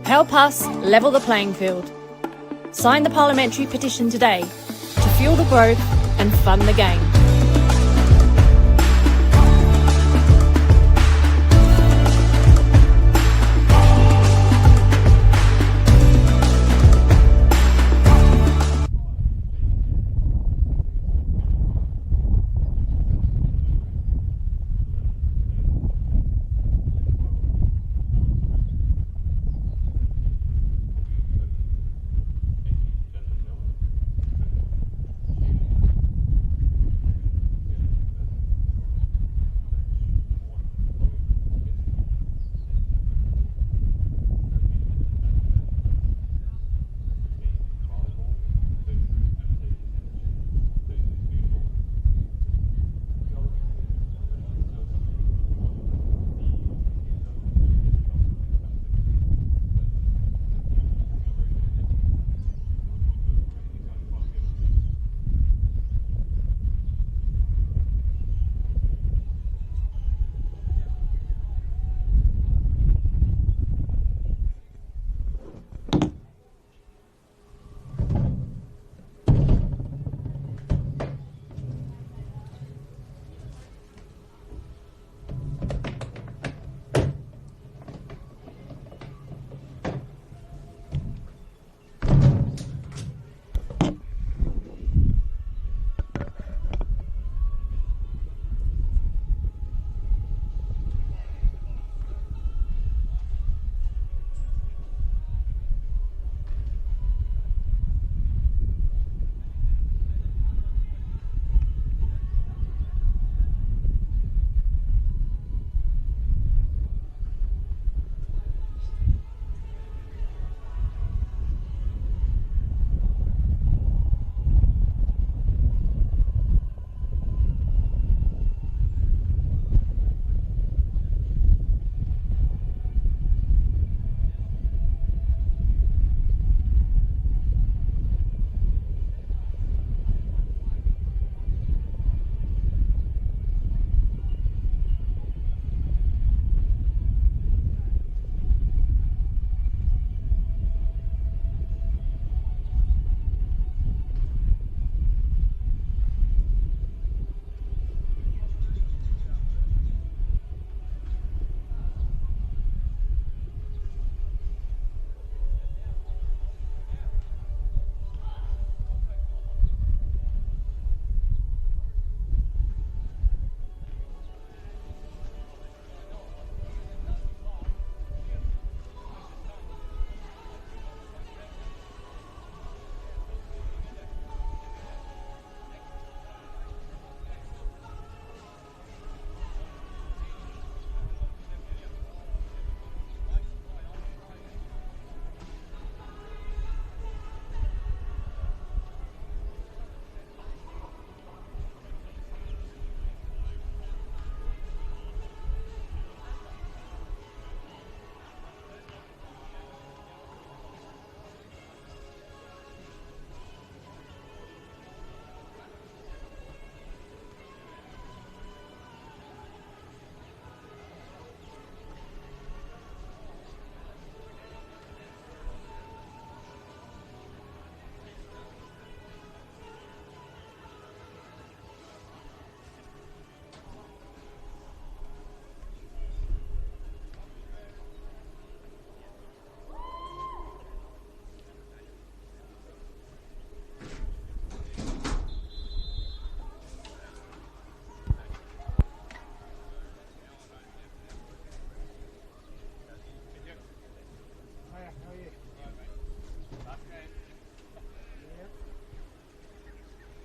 Help us level the playing field. Sign the parliamentary petition today to fuel the growth and fund the game.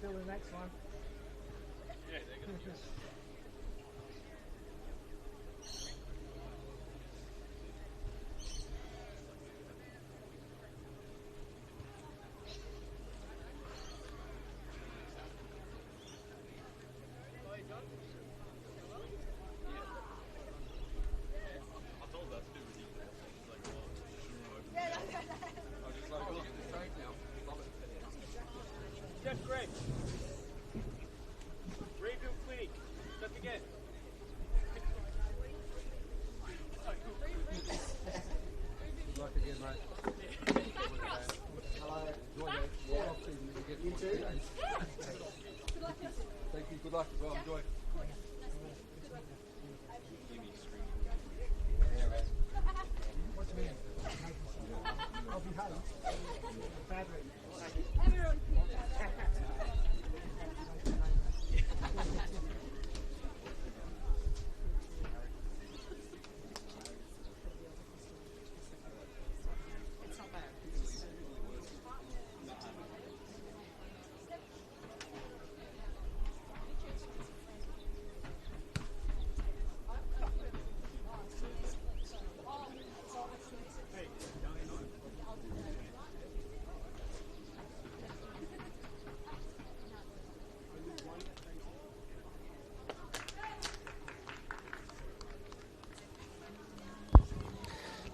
The next one. Yeah, they're going to Jeff Gray. Rayville Clinic. Fabric.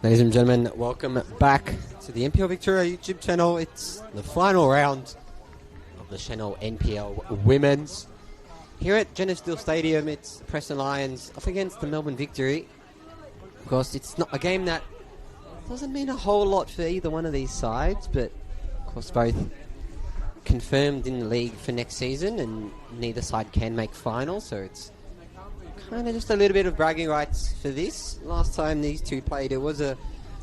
Ladies and gentlemen, welcome back to the NPL Victoria YouTube channel. It's the final round of the Senol NPL Women's. Here at Jenner Steel Stadium, it's Preston Lions up against the Melbourne Victory. Of course, it's not a game that doesn't mean a whole lot for either one of these sides, but of course both confirmed in the league for next season, and neither side can make finals, so it's kind of just a little bit of bragging rights for this. Last time these two played, it was a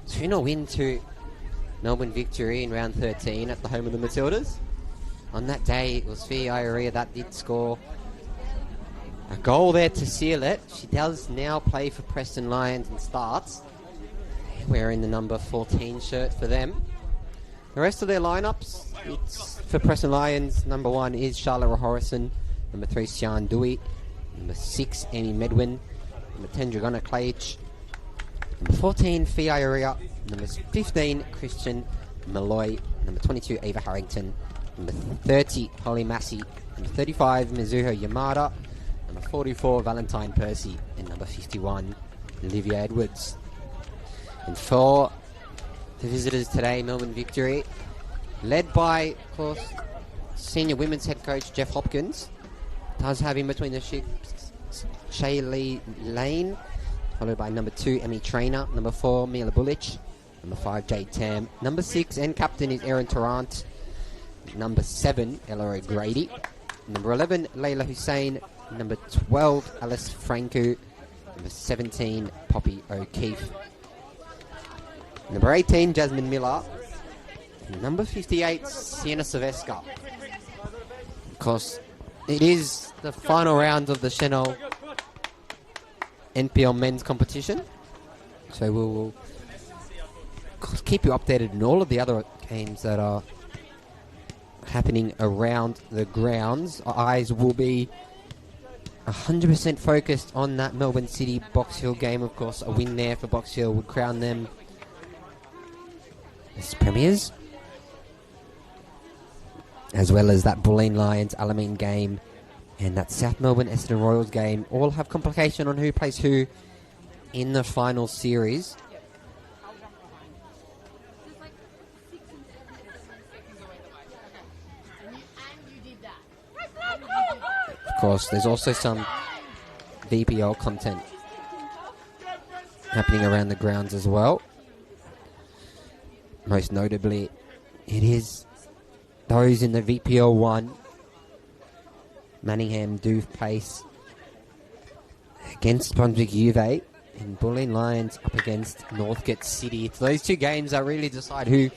2-0 win to Melbourne Victory in round 13 at the home of the Matildas. On that day, it was Fia Ioria that did score a goal there to seal it. She does now play for Preston Lions and starts, wearing the number 14 shirt for them. The rest of their lineups, it's for Preston Lions. Number 1 is Charlotte Rahorison. Number 3, Sian Dewey. Number 6, Amy Medwin. Number 10, Dragona Klaic. Number 14, Fia Ioria. Number 15, Christian Malloy. Number 22, Ava Harrington. Number 30, Holly Massey. Number 35, Mizuho Yamada. Number 44, Valentine Percy. And number 51, Olivia Edwards. And for the visitors today, Melbourne Victory, led by, of course, senior women's head coach Jeff Hopkins. Does have in between the ships Shaylee Lane, followed by number 2, Emmy Trainer. Number 4, Mila Bulich. Number 5, Jade Tam. Number 6, and captain is Erin Tarrant. Number 7, Ella O'Grady. Number 11, Layla Hussein. Number 12, Alice Franco. Number 17, Poppy O'Keefe. Number 18, Jasmine Miller. And number 58, Sienna Silvesca. Of course, it is the final round of the Senol NPL men's competition. So we'll keep you updated on all of the other games that are happening around the grounds. Our eyes will be 100% focused on that Melbourne City Box Hill game. Of course, a win there for Box Hill would crown them as premiers, as well as that Bulleen Lions Alamein game and that South Melbourne Essendon Royals game. All have complication on who plays who in the final series. Of course, there's also some VPL content happening around the grounds as well. Most notably, it is those in the VPL 1. Manningham do place against Brunswick Juve, and Bulleen Lions up against Northcote City. It's those two games that really decide who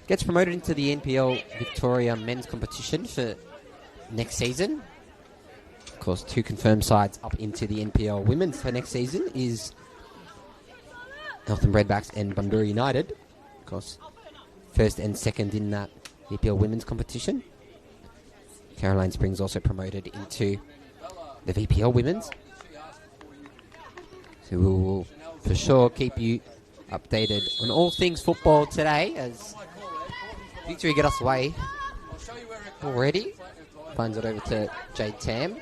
gets promoted into the NPL Victoria men's competition for next season. Of course, 2 confirmed sides up into the NPL women's for next season is Eltham Redbacks and Bundoora United. Of course, first and second in that VPL women's competition. Caroline Springs also promoted into the VPL women's. So we will for sure keep you updated on all things football today as Victory get us away already. Finds it over to Jade Tam.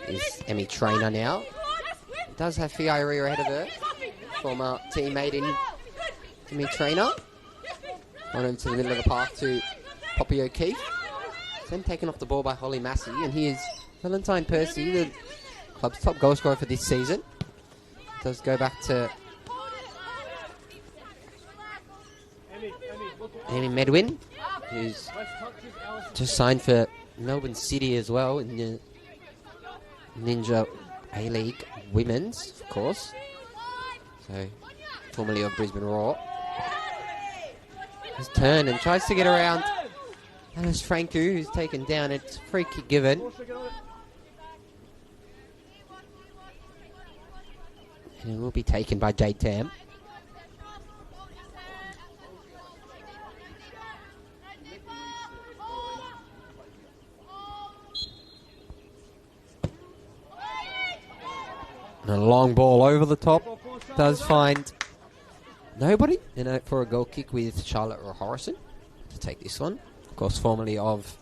Is Emmy Trainer now. Does have Fia Ioria ahead of her. Former teammate in Emmy Trainer. On into the middle of the park to Poppy O'Keefe. Then taken off the ball by Holly Massey. And here's Valentine Percy, the club's top goal scorer for this season. Does go back to Amy Medwin, who's just signed for Melbourne City as well in the Ninja A-League Women's, of course. So, formerly of Brisbane Roar. his turn and tries to get around. That is Franco, who's taken down. It's free kick given. And it will be taken by Jade Tam. And a long ball over the top. Does find nobody. And out for a goal kick with Charlotte Harrison to take this one. Of course, formerly of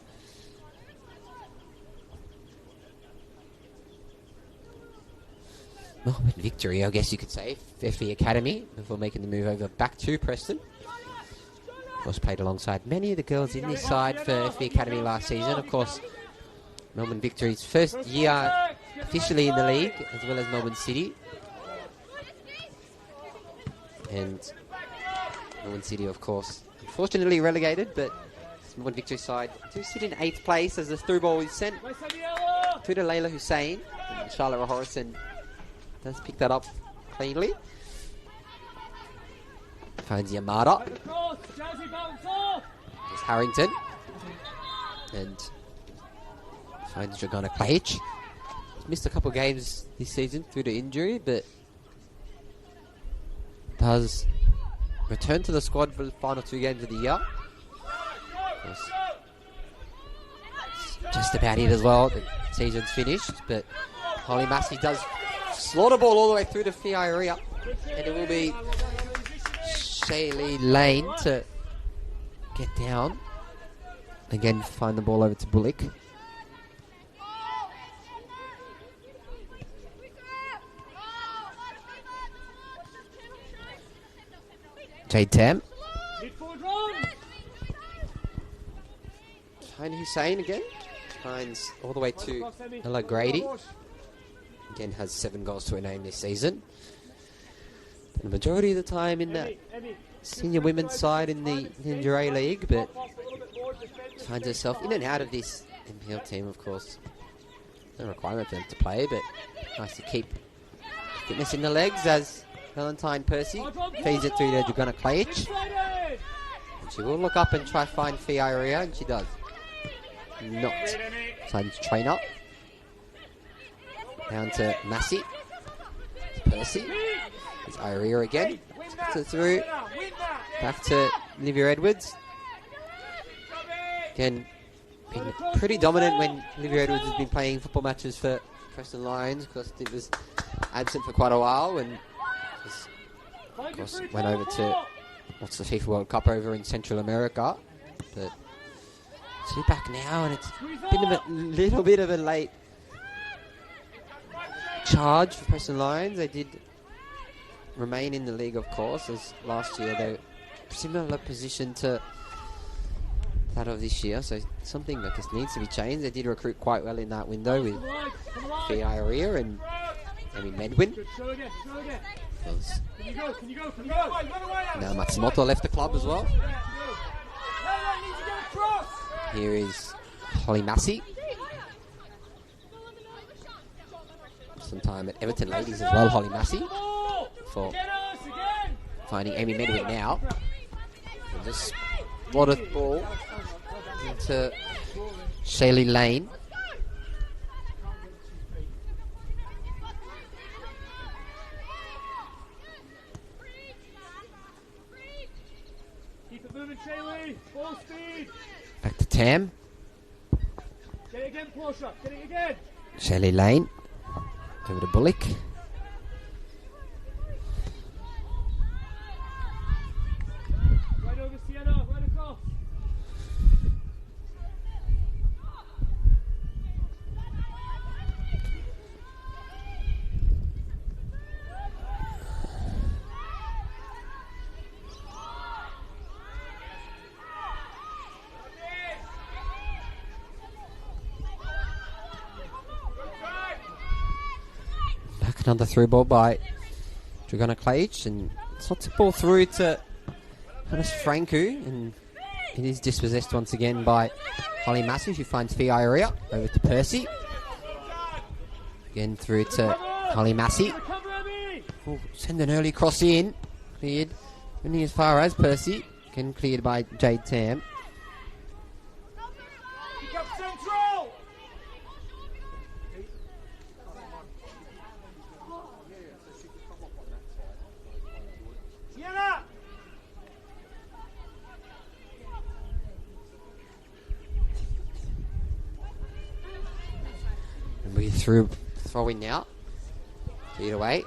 Melbourne Victory, I guess you could say, FV Academy, before making the move over back to Preston. Of course, played alongside many of the girls in this side for FV Academy last season. Of course, Melbourne Victory's first year officially in the league, as well as Melbourne City. And Melbourne City, of course, unfortunately relegated, but Melbourne Victory side do sit in 8th place as the through ball is sent to Layla Hussein. And Charlotte Harrison does pick that up cleanly. Finds Yamada. There's Harrington. And finds Dragona Klajic. He's missed a couple of games this season due to injury, but does return to the squad for the final 2 games of the year. It's just about it as well. The season's finished, but Holly Massey does slaughter ball all the way through to Fiaria, and it will be Shaylee Lane to get down. Again, find the ball over to Bullock. Jade Tam. Tiny Hussein again. Finds all the way to Ella Grady. Again, has 7 goals to her name this season. The majority of the time in that senior women's side in the Ninja A League, but finds herself in and out of this NPL team, of course. No requirement for them to play, but nice to keep fitness in the legs as Valentine Percy feeds it through to Dragona Klajic. And she will look up and try to find Fiaria, and she does. Not. Signs trainer. Down to Massey. Percy. It's Iria again. Through. Back to Olivia Edwards. Again, been pretty dominant when Olivia Edwards has been playing football matches for Preston Lions, because it was absent for quite a while, and of course went over to what's the FIFA World Cup over in Central America. But she's back now, and it's been a little bit of a late charge for Preston Lions. They did remain in the league, of course, as last year they were similar position to that of this year, so something that just needs to be changed. They did recruit quite well in that window with Fiaria and Amy Medwin. Now Matsumoto left the club as well. Here is Holly Massey. Some time at Everton Ladies as well, Holly Massey. For finding Amy Medwin now. And just slotted ball into Shaylee Lane. Keep it moving, Shaylee. Full speed. Back to Tam. Get it again, Portia. Get it again. Shaylee Lane. Over to Bullock. Right over Sienna. Right across. Back another through ball by Dragona Klajic, and slots the ball through to Hannes Franku, and it is dispossessed once again by Holly Massey, who finds Fiaria over to Percy. Again through to Holly Massey. Will send an early cross in. Cleared. Running as far as Percy. Getting cleared by Jade Tam. Pick up central! Sienna! And we throwing now. Lead away.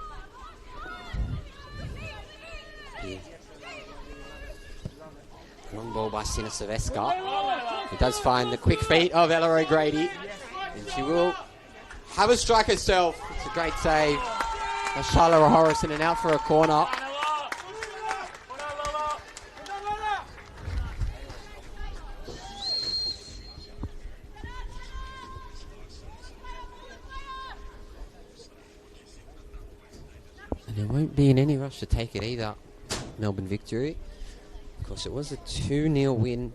Long ball by Sina Silvesca. He does find the quick feet of Ella O'Grady. And she will have a strike herself. It's a great save. Charlotte Horrison and out for a corner. And there won't be in any rush to take it either. Melbourne victory. Of course, it was a 2-0 win.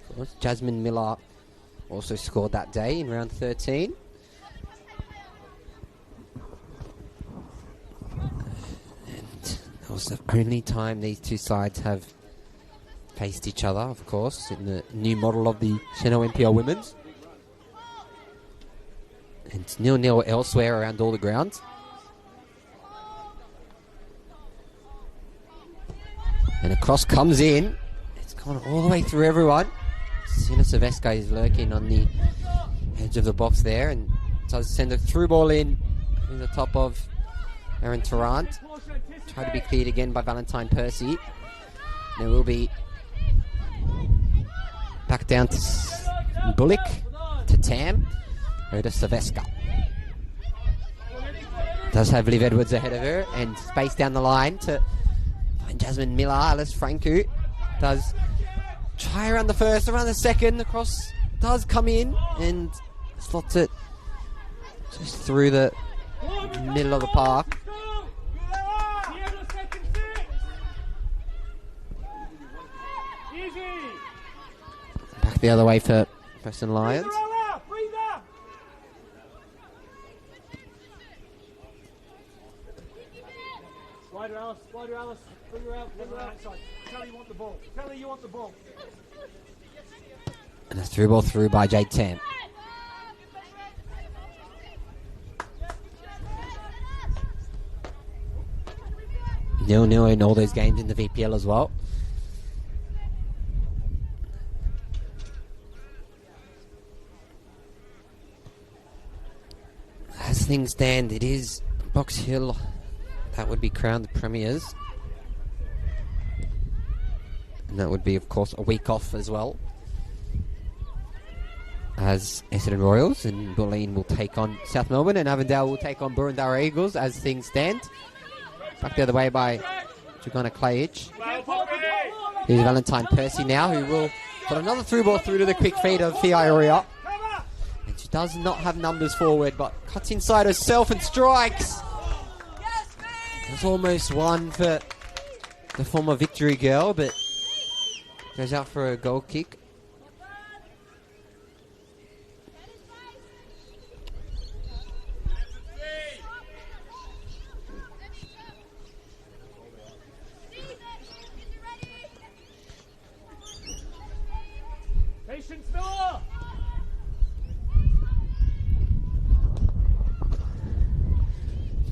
Of course, Jasmine Miller also scored that day in round 13. And that was the only time these two sides have faced each other, of course, in the new model of the Senol NPL Women's. And it's 0-0 elsewhere around all the grounds. And a cross comes in. It's gone all the way through everyone. Sina Silvesca is lurking on the edge of the box there and does send a through ball in the top of Erin Tarrant. Try to be cleared again by Valentine Percy. There will be back down to Bullock, to Tam, or to Silvesca. Does have Liv Edwards ahead of her and space down the line to Jasmine Miller. Alice Franco does try around the first, around the second. The cross does come in and slots it just through the middle of the park. Back the other way for Preston Lions. Spider Alice, bring her out outside. Tell her you want the ball. Tell her you want the ball. And a through ball through by Jade Tam. Nil in all those games in the VPL as well. As things stand, it is Box Hill that would be crowned the premiers. And that would be, of course, a week off as well. As Essendon Royals and Bulleen will take on South Melbourne and Avondale will take on Burundara Eagles as things stand. Back the other way by Dragona Klajic. Here's Valentine Percy now, who will put another through ball through to the quick feet of Fiaoria. And she does not have numbers forward, but cuts inside herself and strikes. There's almost one for the former Victory girl, but goes out for a goal kick. Patience, Noah!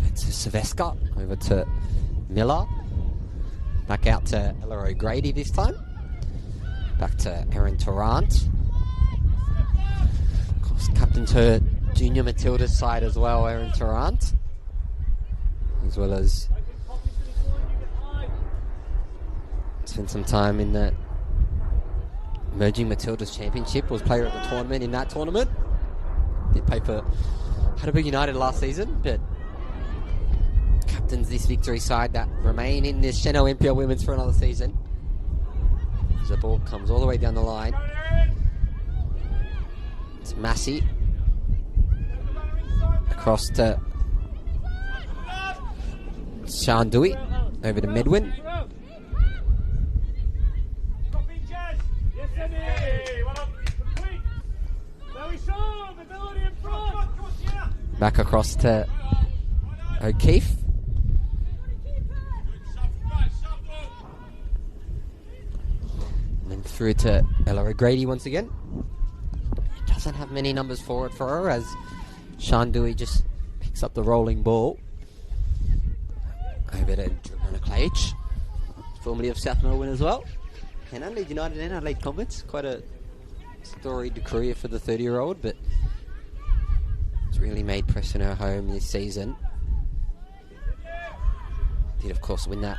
To Silvesca, over to Miller, back out to Ella O'Grady this time, back to Erin Tarrant, of course captain to Junior Matilda's side as well, Erin Tarrant, as well as spent some time in the Emerging Matilda's Championship, was player of the tournament in that tournament, did play for Heidelberg United last season, but captains this Victory side that remain in this Senol NPL Women's for another season. As the ball comes all the way down the line. It's Massey. Across to Sean Dewey. Over to Medwin. Back across to O'Keefe. And then through to Ella O'Grady once again. Doesn't have many numbers forward for her as Shandui just picks up the rolling ball. Over to Dragona Clage, formerly of South Melbourne as well. And Adelaide United and Adelaide Comets. Quite a storied career for the 30-year-old, but it's really made Preston her home this season. Did, of course, win that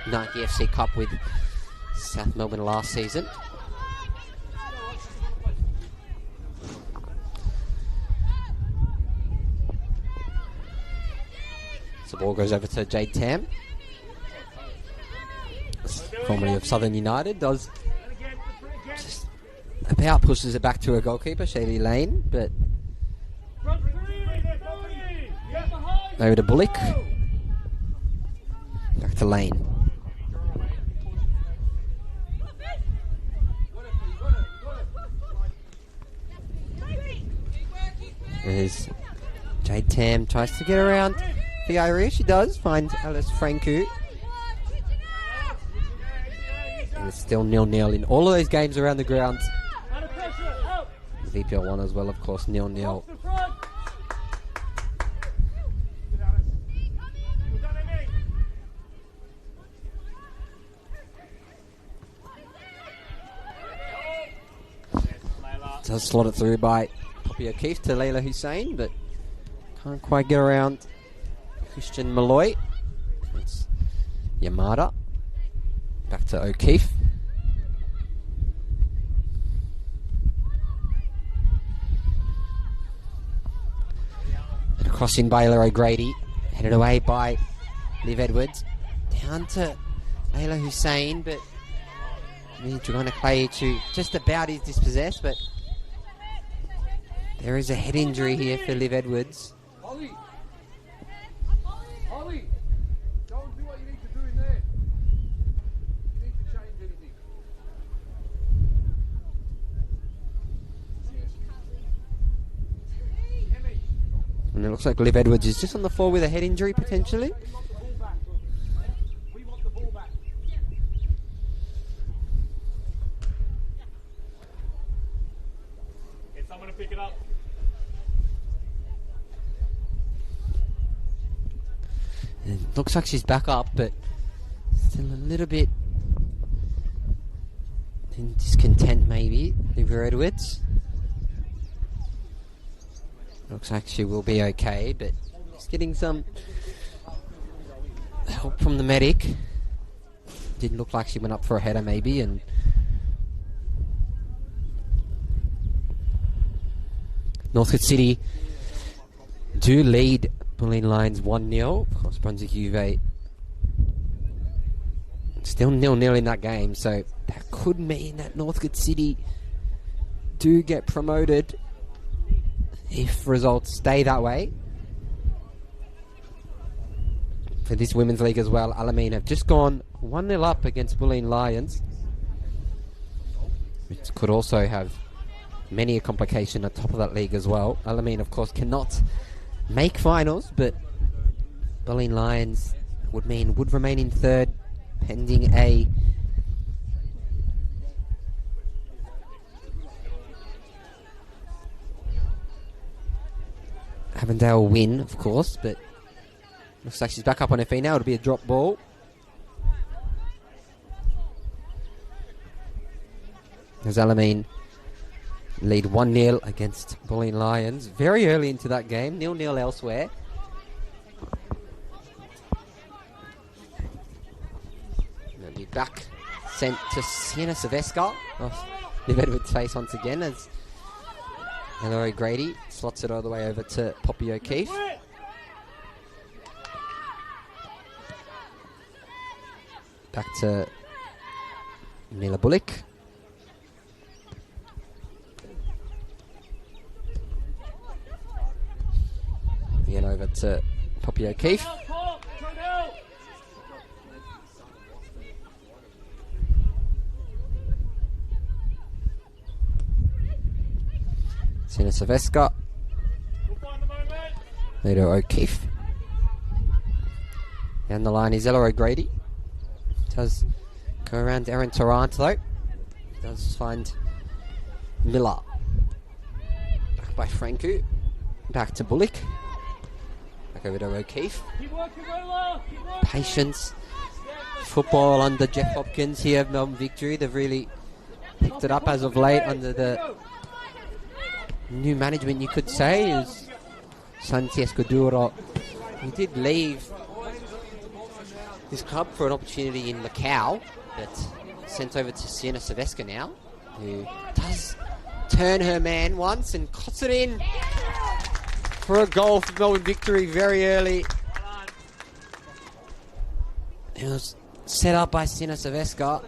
Nike FC Cup with South Melbourne last season. So the ball goes over to Jade Tam, formerly of Southern United. Does just about pushes it back to her goalkeeper, Shady Lane, but over to Bullock. Back to Lane. There's Jade Tam, tries to get around the area. She does find Alice Franku. And it's still 0-0 in all of those games around the ground. VPL 1 as well, of course, 0-0. Does slot it through by Poppy O'Keefe to Layla Hussein, but can't quite get around Christian Malloy. It's Yamada. Back to O'Keefe. And a cross in by Layla O'Grady. Headed away by Liv Edwards. Down to Layla Hussein, but Dragona Clay to just about is dispossessed, but there is a head injury here for Liv Edwards. Ollie, don't do what you need to do in there. You need to change anything. And it looks like Liv Edwards is just on the floor with a head injury potentially. We want the ball back. Get someone to pick it up. It looks like she's back up, but still a little bit in discontent maybe, Liv Edwards. Looks like she will be okay, but just getting some help from the medic. Didn't look like she went up for a header maybe, and Northcote City do lead Bulleen Lions 1-0. Of course, Brunswick Juve still 0-0 in that game, so that could mean that Northcote City do get promoted if results stay that way. For this Women's League as well, Alamein have just gone 1-0 up against Bulleen Lions, which could also have many a complication at top of that league as well. Alamein, of course, cannot make finals, but Bulleen Lions would remain in third pending a Avondale win, of course, but looks like she's back up on her feet now. It'll be a drop ball. As Alamein lead 1-0 against Bulleen Lions very early into that game, 0-0 elsewhere. They'll be back sent to Sienna Silvesca. Liv Edwards' face once again as Ella O'Grady slots it all the way over to Poppy O'Keefe. Back to Mila Bullock. Again over to Poppy O'Keefe. Sina Silvesca. Lito O'Keefe. Down the line is Ella O'Grady. Does go around Erin Tarrant though. Does find Miller. Back by Franku. Back to Bullock. Back over to O'Keefe. Keep working, Willa. Keep working. Patience. Football under Jeff Hopkins here of Melbourne Victory. They've really picked it up as of late under the new management, you could say, is Santiago Duro. He did leave his club for an opportunity in Macau, but sent over to Siena Saveska now, who does turn her man once and cuts it in for a goal for Melbourne Victory very early. It was set up by Siena Saveska.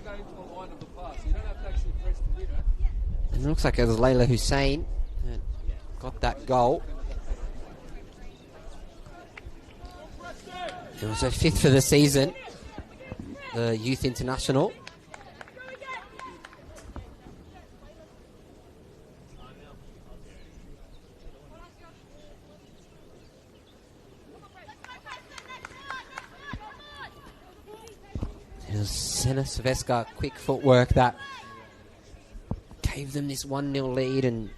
And it looks like it was Layla Hussein that got that goal. It was her 5th for the season, the Youth International. It was Siena Saveska, quick footwork that gave them this 1-0 lead, and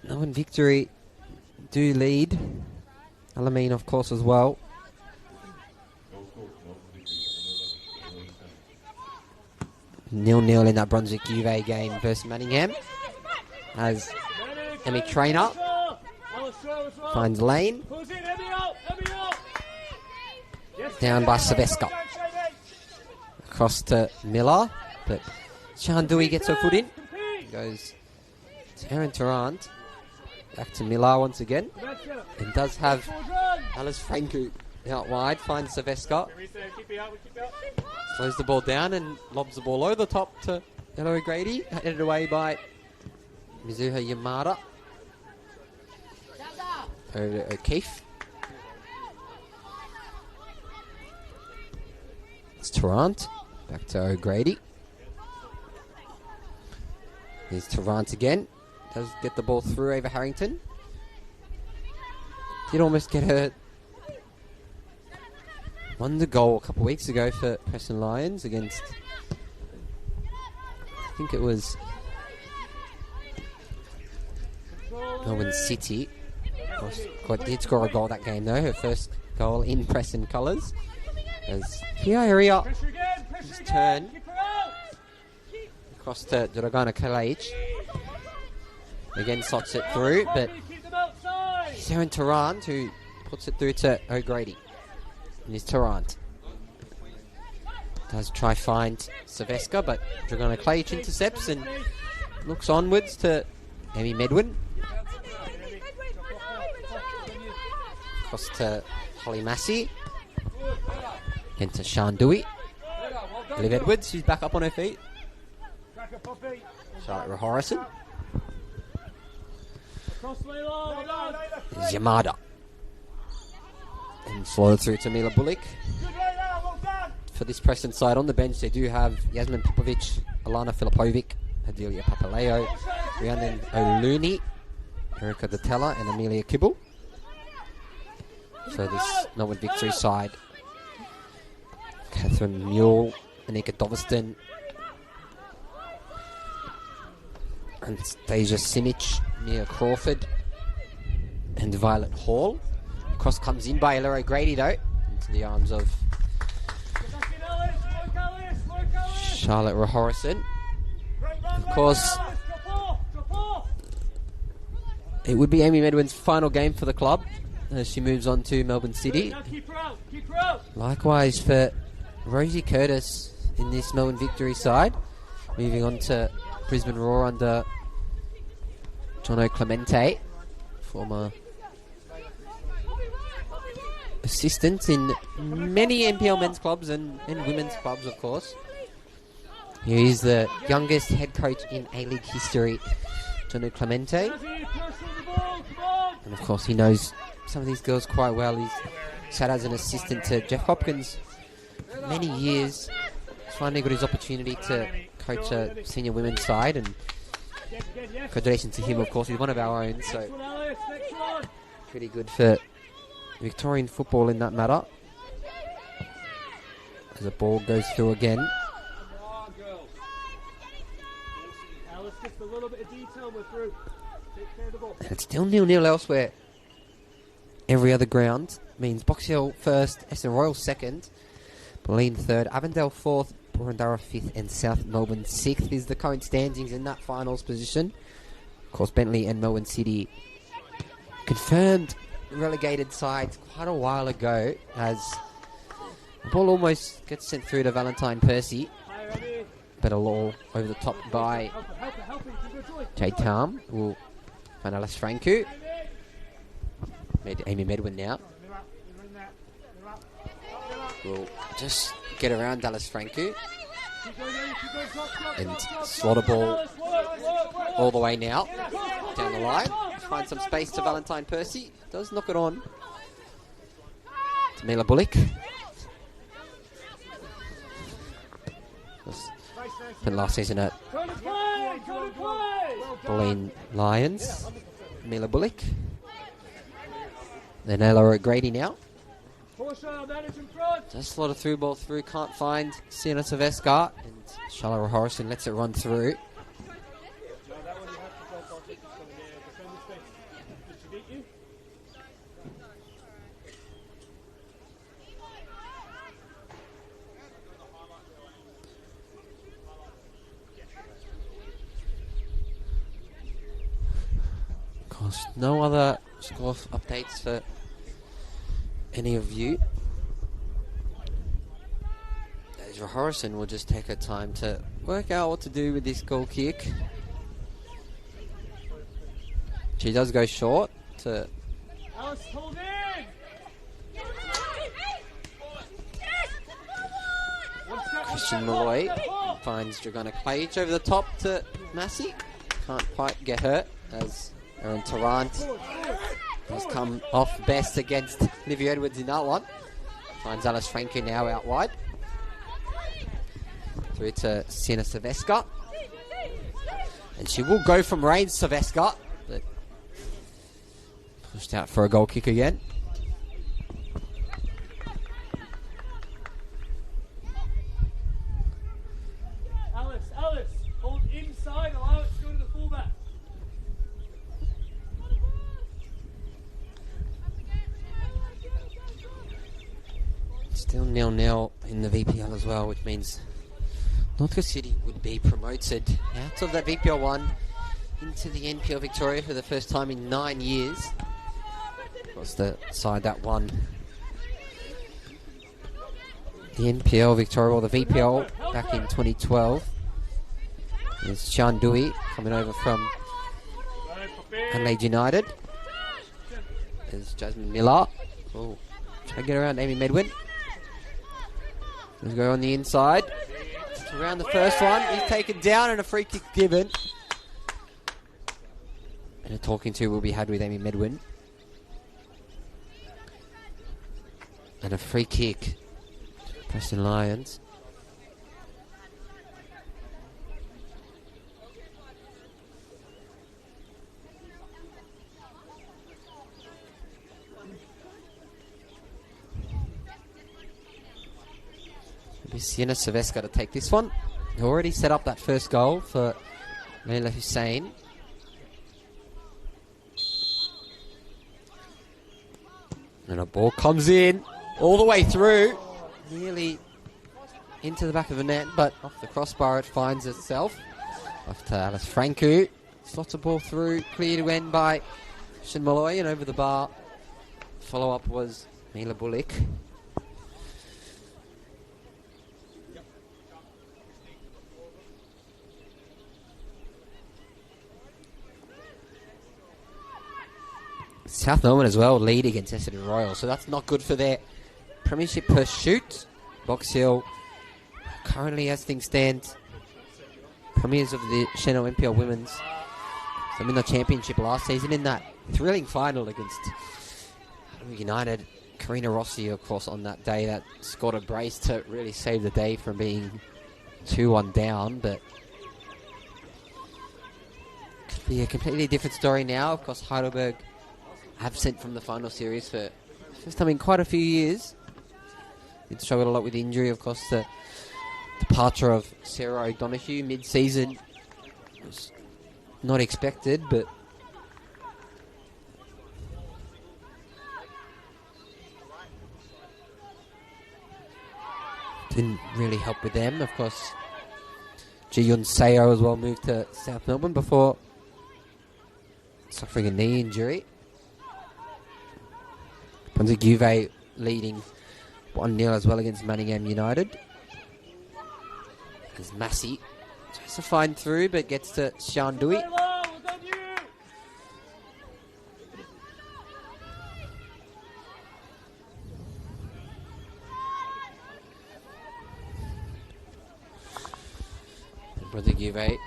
Melbourne Victory do lead. Alameen, of course, as well. 0-0 in that Brunswick Juve game versus Manningham, as Emmy Trainer finds Lane. Down by Saveska. Across to Miller, but Chandui gets her foot in. Goes to Aaron Tarrant. Back to Miller once again. And does have Alice Franku out wide. Finds Saveska. Slows the ball down and lobs the ball over the top to Ella O'Grady. Headed away by Mizuha Yamada. Over to O'Keefe. It's Tarrant. Back to O'Grady. Here's Tarrant again. Does get the ball through over Harrington. Did almost get her. Won the goal a couple of weeks ago for Preston Lions against, I think it was Melbourne City. Did score a goal that game though, her first goal in Preston colours. As Pia turn across to Dragana Kalajic. Again slots it through, but Sharon Tarrant who puts it through to O'Grady. And here's Tarrant. Does try find Saveska, but Dragana Kalajic intercepts and looks onwards to Emmy Medwin. Across to Holly Massey. Again to Shandui. Liv Edwards, who's back up on her feet. Charlotte Harrison. There's Yamada. And slowed through to Mila Bullock. For this Preston side on the bench, they do have Yasmin Popovic, Alana Filipovic, Adelia Papaleo, Rhiannon O'Looney, Erica Datella, and Amelia Kibble. For this Melbourne Victory side, Catherine Mule, Anika Doveston, Anastasia Simic, Mia Crawford, and Violet Hall. Cross comes in by Ella O'Grady though, into the arms of Charlotte Rahorison. Of course, it would be Amy Medwin's final game for the club as she moves on to Melbourne City. Likewise for Rosie Curtis in this Melbourne Victory side, moving on to Brisbane Roar under Jono Clemente, former assistant in many NPL men's clubs and women's clubs, of course. He is the youngest head coach in A-League history, Jono Clemente. And of course he knows some of these girls quite well. He's sat as an assistant to Jeff Hopkins for many years. He's finally got his opportunity to coach a senior women's side, and congratulations to him, of course. He's one of our own, so pretty good for Victorian football in that matter. As the ball goes through again. Alice, just a little bit of detail and we're through. Take care of the ball. And it's still 0-0 elsewhere. Every other ground means Box Hill first, Essendon Royal second, Bulleen third, Avondale fourth, Boroondara fifth, and South Melbourne sixth is the current standings in that finals position. Of course, Bentley and Melbourne City confirmed relegated sides quite a while ago, as the ball almost gets sent through to Valentine Percy, but a law over the top by Jade Tarm will find Alice Franku. Amy Medwin now will just get around Alice Franku and slaughter ball all the way now down the line. Find some space to Valentine Percy. Does knock it on to Mila Bullock. Spent last season at Bulleen Lions. Mila Bullock. Then Ella O'Grady now. Just slaughter through ball through. Can't find Sienna Silvesca. And Charlotte Horace lets it run through. Of course, no other score updates for any of you. Ezra Horrison will just take her time to work out what to do with this goal kick. She does go short to Alice, hold in! Christian Malloy. Finds Dragona Clage over the top to Massey. Can't quite get her as Erin Tarrant has come off best against Livia Edwards in that one. Finds Alice Franco now out wide. Through to Sienna Silvesca. And she will go from range, Silvesca. But pushed out for a goal kick again. Alice, hold inside, allow it to go to the fullback. Still 0-0 in the VPL as well, which means North Coast City would be promoted out of that VPL 1 into the NPL Victoria for the first time in 9 years. Of course, the side that won the NPL Victoria, or the VPL, back in 2012 is Sean Dewey coming over from Adelaide United. There's Jasmine Miller. Oh, try to get around Amy Medwin. Let's go on the inside. Just around the first one. He's taken down and a free kick given. And a talking to will be had with Amy Medwin. And a free kick. Preston Lions. Sienna Silvesca to take this one. He already set up that first goal for Leila Hussein. And a ball comes in all the way through, nearly into the back of the net, but off the crossbar it finds itself. Off to Alice Franco. Slots a ball through, clear to end by Shin Malloy, and over the bar. Follow-up was Mila Bullock. South Melbourne as well lead against Essendon Royal, so that's not good for their premiership pursuit. Box Hill currently, as things stand, premiers of the Senol NPL Women's. So in the championship last season in that thrilling final against United. Karina Rossi, of course, on that day that scored a brace to really save the day from being 2-1 down, but could be a completely different story now. Of course, Heidelberg absent from the final series for the first time in quite a few years. Did struggle a lot with injury, of course. The departure of Sarah O'Donoghue mid-season was not expected, but didn't really help with them. Of course, Ji-Yun Seo as well moved to South Melbourne before suffering a knee injury. Brunswick Juve leading 1-0 as well against Manningham United. As Massey tries to find through, but gets to Shandui. Brunswick Juve,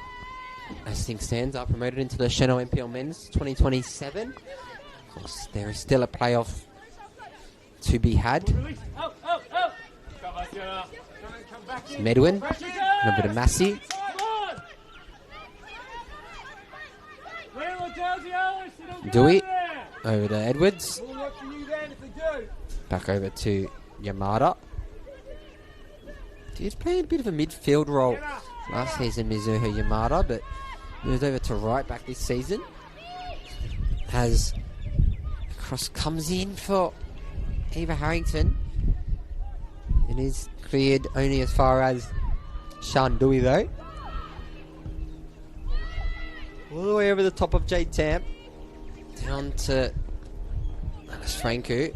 as things stand, are promoted into the Senol NPL Men's 2027. Of course, there is still a playoff to be had. Medwin, a bit of Massey. Dewey, over to Edwards. Back over to Yamada. He's playing a bit of a midfield role last season, Mizuho Yamada, but moved over to right back this season. As the cross comes in for Eva Harrington. It is cleared only as far as Shandui though. All the way over the top of Jade Tam. Down to Alice Franco.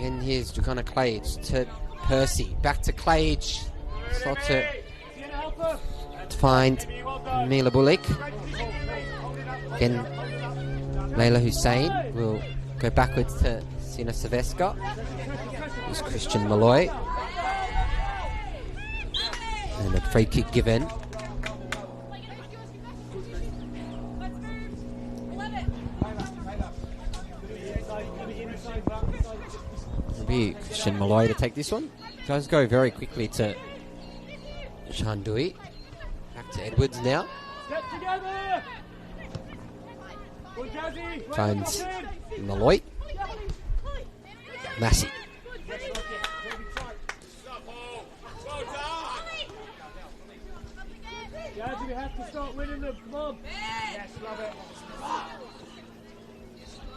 And here's Dracona Clage to Percy. Back to Clage. Slots it to find Mila Bullock. Again, Layla Hussein will go backwards to Sina Saveska. There's Christian Malloy. And a free kick given. It'll be Christian Malloy to take this one. Does go very quickly to Shandui. Back to Edwards now. Finds Malloy. Massey. We have to start winning the mob. Yes, love it.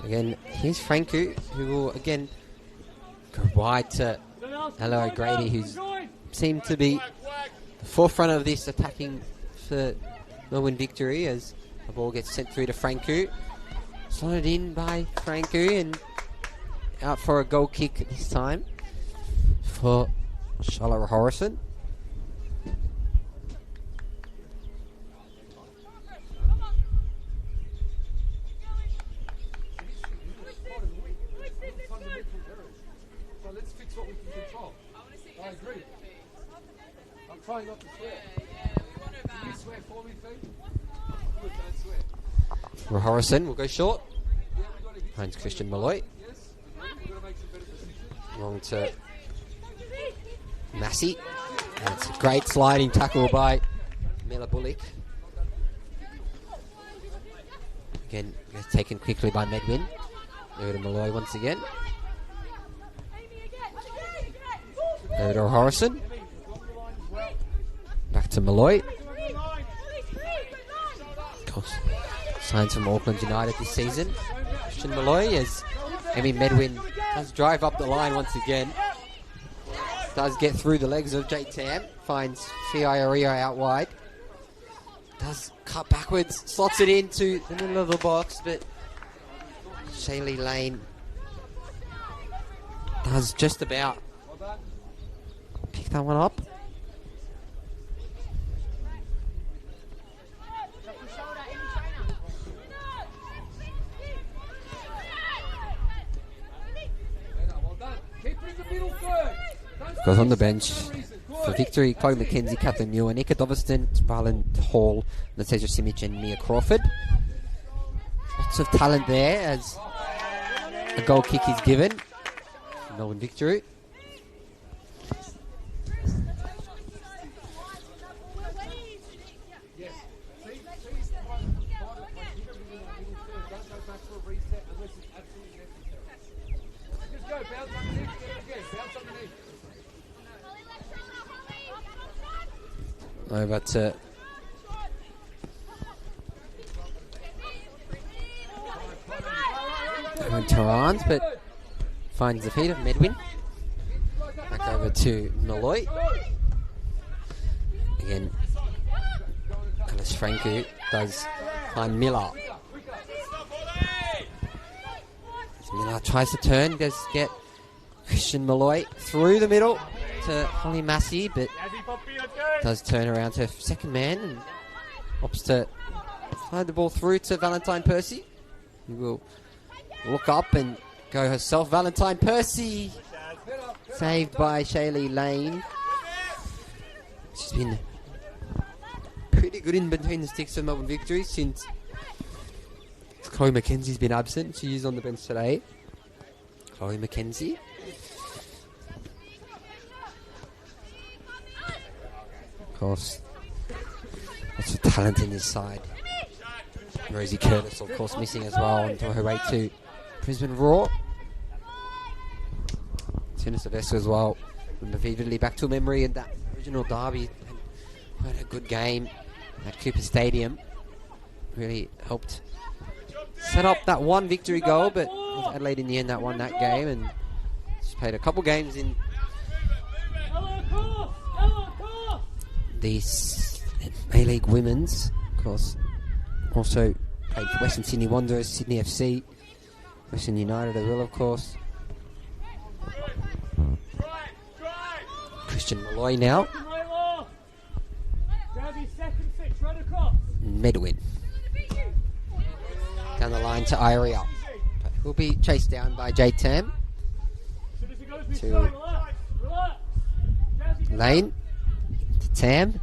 Again, here's Franco, who will again go wide to Ella O'Grady, who's seemed to be the forefront of this attacking for Melbourne victory as the ball gets sent through to Franco. Slotted in by Franco and out for a goal kick this time for Charlotte Horrison. So let's fix what we can control. I agree. I'm trying not to swear. Can you swear for me, Fee? Good, don't swear. Horrison will go short. Finds Christian Malloy. Yes? We've got to make some better decisions. Wrong to Massey. And it's a great sliding tackle by Mila Bullock. Again, gets taken quickly by Medwin. Over to Malloy once again. Over to Horrison. Back to Malloy. Of course, signs from Auckland United this season. Christian Malloy as Amy Medwin does drive up the line once again. Does get through the legs of Jade Tam. Finds Fiario out wide. Does cut backwards. Slots it into the middle of the box, but Shaylee Lane does just about pick that one up. Goes on the bench for victory. Chloe McKenzie, Kathleen Muir, Nika Doveston, Sparlin Hall, Natasha Simic and Mia Crawford. Lots of talent there as a goal kick is given. Melbourne victory. Over to Aaron Tarrant, but finds the feet of Medwin. Back over to Malloy. Again, Alice Franco does find Miller. As Miller tries to turn, does get Christian Malloy through the middle to Holly Massey, but does turn around to second man and opts to find the ball through to Valentine Percy, who will look up and go herself. Valentine Percy saved by Shaylee Lane. She's been pretty good in between the sticks of Melbourne Victory since Chloe McKenzie's been absent. She is on the bench today. Chloe McKenzie. Of course, lots of talent in this side. Rosie Curtis, of course, missing as well on her way to Brisbane Raw. Tina Sylvester as well. Remember vividly back to memory in that original derby. Had a good game at Cooper Stadium. Really helped set up that one victory goal, but Adelaide in the end that won that game, and she's played a couple games in the A-League Women's, of course. Also played for Western Sydney Wanderers, Sydney FC, Western United as well, of course. Christian Malloy now. Medwin. Down the line to Iria. Will be chased down by Jade Tam. To Lane. To Tam.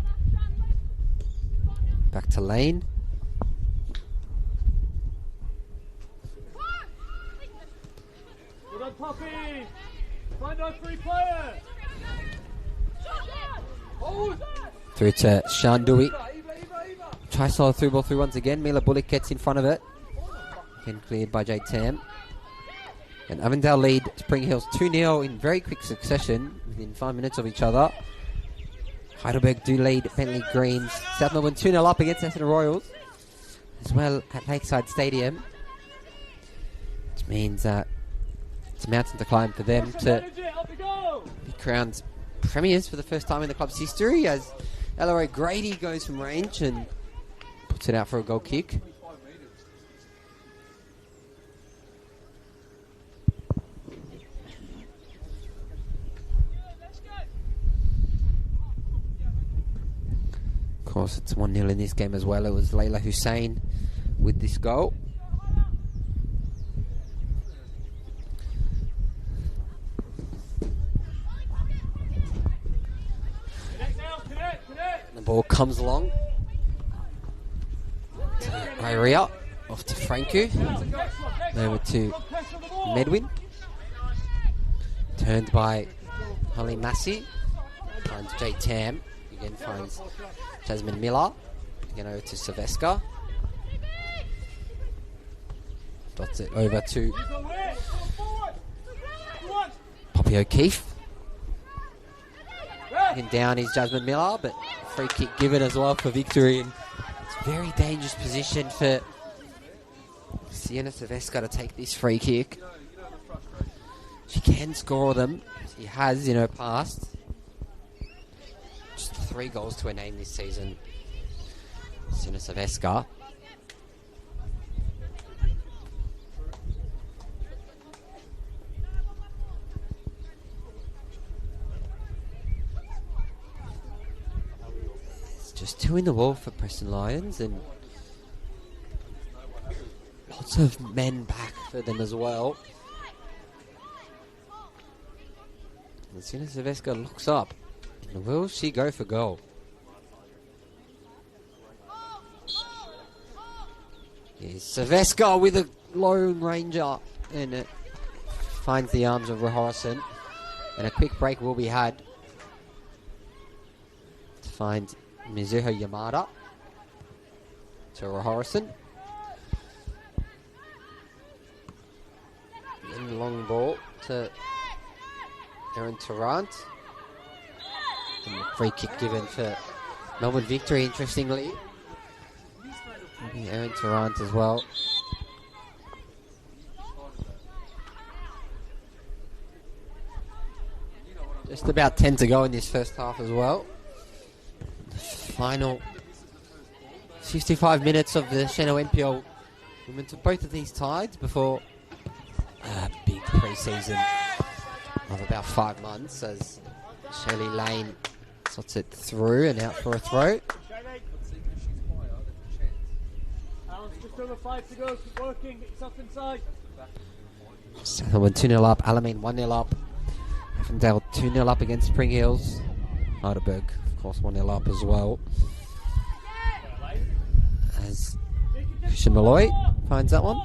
Back to Lane. Poppy! Find our free player! Through to Shandui. Tries to through ball through once again. Mila Bullock gets in front of it. Again cleared by Jade Tam. And Avondale lead Spring Hills 2-0 in very quick succession within 5 minutes of each other. Heidelberg do lead Bentley Greens. South Melbourne 2-0 up against Essendon Royals as well at Lakeside Stadium. Which means that it's a mountain to climb for them to be crowned premiers for the first time in the club's history, as Ella Grady goes from range and puts it out for a goal kick. Of course, it's 1-0 in this game as well. It was Layla Hussein with this goal. The ball comes along. Iria off to Franco. Over to Medwin. Turned by Holly Massey. Finds Jay Tam. Again finds Jasmine Miller. Again over to Sylvester. Dots it over to Poppy O'Keefe. And down is Jasmine Miller, but free kick given as well for victory. And it's a very dangerous position for Sienna Sylvester to take this free kick. She can score them. She has in her past. Just 3 goals to her name this season. Sienna Sylvester. Just 2 in the wall for Preston Lions, and lots of men back for them as well. And Sienna Sylvester looks up. And will she go for goal? Here's Sylvester with a lone ranger, and it finds the arms of Rahorison. And a quick break will be had to find Mizuho Yamada to Rahorison. Then long ball to Erin Tarrant. And the free kick given for Melbourne victory, interestingly. Maybe Erin Tarrant as well. Just about 10 to go in this first half as well. Final 55 minutes of the Senol NPL women to both of these tides before a big pre-season of about 5 months as Shirley Lane slots it through and out for a throw. Just over 5 to go. Keep working. Get yourself inside. Melbourne 2-0 up. Alamein 1-0 up. Avondale 2-0 up against Spring Hills. Heidelberg, of course, 1-0 up as well. As Christian Malloy finds that one.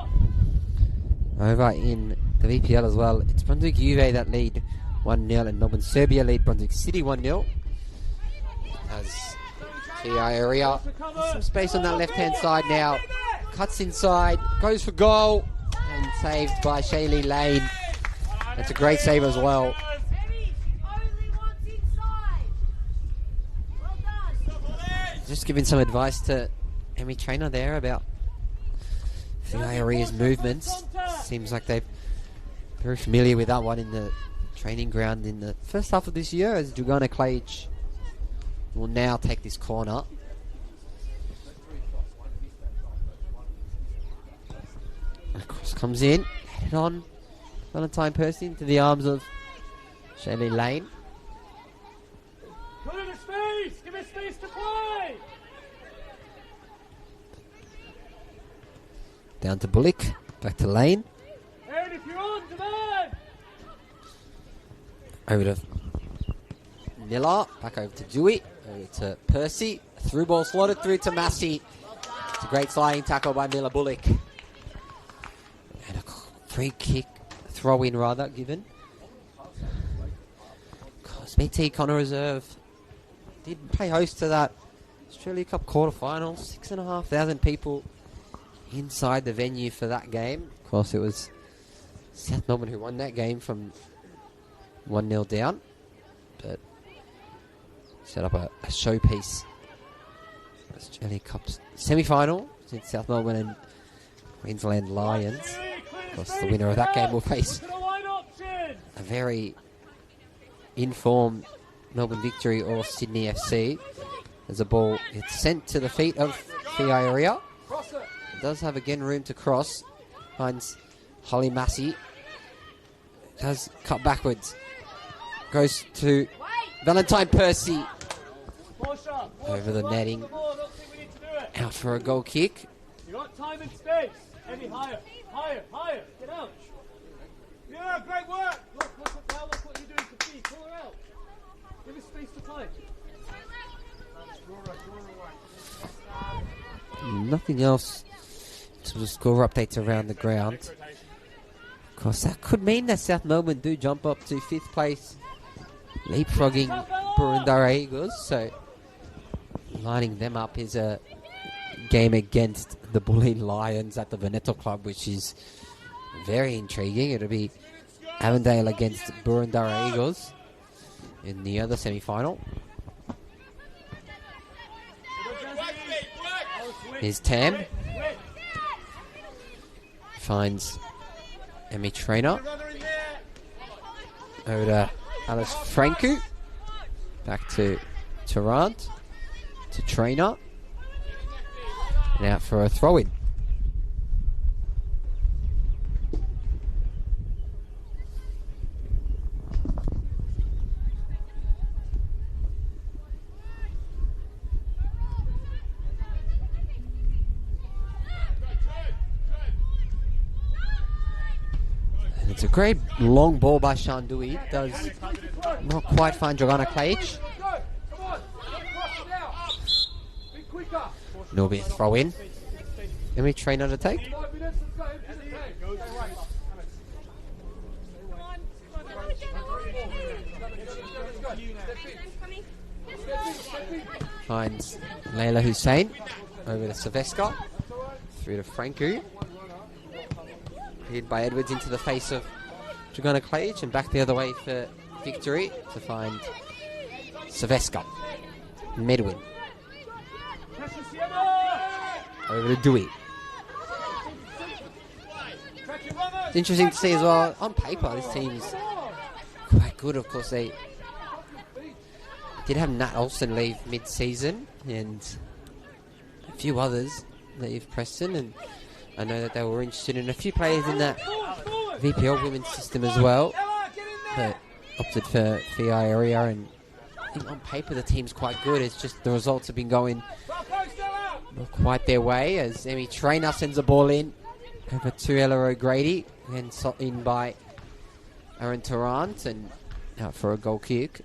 Over in the VPL as well, it's Brunswick Juve that lead 1-0 and Melbourne Serbia lead Brunswick City 1-0. As TI area, there's some space on that left-hand side now. Cuts inside, goes for goal, and saved by Shaylee Lane. That's a great save as well. Just giving some advice to Emmy Trainer there about the area's movements. Seems like they're very familiar with that one in the training ground in the first half of this year, as Dragana Clage will now take this corner. Cross comes in, head on. Valentine Percy into the arms of Shaylee Lane. Put him in space! Give him space to play! Down to Bullock, back to Lane. Aaron, if you're on, come on! Over to Miller, back over to Dewey, over to Percy. Through ball slotted through to Massey. It's a great sliding tackle by Miller Bullock. And a free kick, throw in rather, given. Cosmete Connor Reserve did play host to that Australia Cup quarterfinal. 6,500 people inside the venue for that game. Of course, it was South Melbourne who won that game from 1-0 down, but set up a showpiece. Australia Cup's semi-final between South Melbourne and Queensland Lions. Of course, the winner of that game will face a very informed Melbourne Victory or Sydney FC. As the ball is sent to the feet of the area. It does have again room to cross. Finds Holly Massey. Does cut backwards. Goes to Valentine Percy. Over the netting. Out for a goal kick. You got time and space. Any higher, higher, higher. Get out. Yeah, great work. Look what you're doing to P. Pull her out. Give her space to play. Nothing else to the score updates around the ground. Of course, that could mean that South Melbourne do jump up to 5th place, leapfrogging Burundara Eagles. So, lining them up is a game against the Bulleen Lions at the Veneto Club, which is very intriguing. It'll be Avondale against Burundara Eagles in the other semi-final. Here's Tam. Finds Emmy Trainer. Over to Alice Franku. Back to Tarrant. To Trainer. And out for a throw-in. And it's a great long ball by Shandui. Does not quite find Dragana Clage. And it'll be a throw in. Emmy Trainer to take. Finds Layla Hussein. Over to Silvesca. Through to Franku. Hit by Edwards into the face of Dragana Clage. And back the other way for Victory to find Silvesca. Medwin. Over to Dewey. It's interesting to see as well, on paper, this team's quite good. Of course, they did have Nat Olsen leave mid-season, and a few others leave Preston, and I know that they were interested in a few players in that VPL women's system as well, but opted for VI area, and I think on paper the team's quite good. It's just the results have been going not quite their way, as Emmy Traynor sends the ball in over to Ella O'Grady, and shot in by Aaron Tarrant, and out for a goal kick.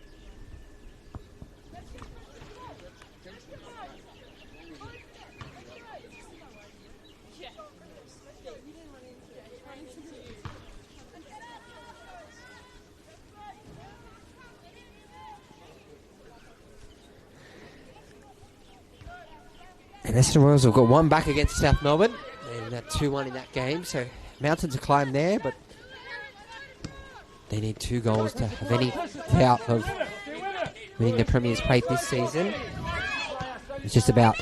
And Essendon Royals have got one back against South Melbourne. They had 2-1 in that game, so mountain to climb there, but they need 2 goals to have any doubt of winning the Premier's Plate this season. It's just about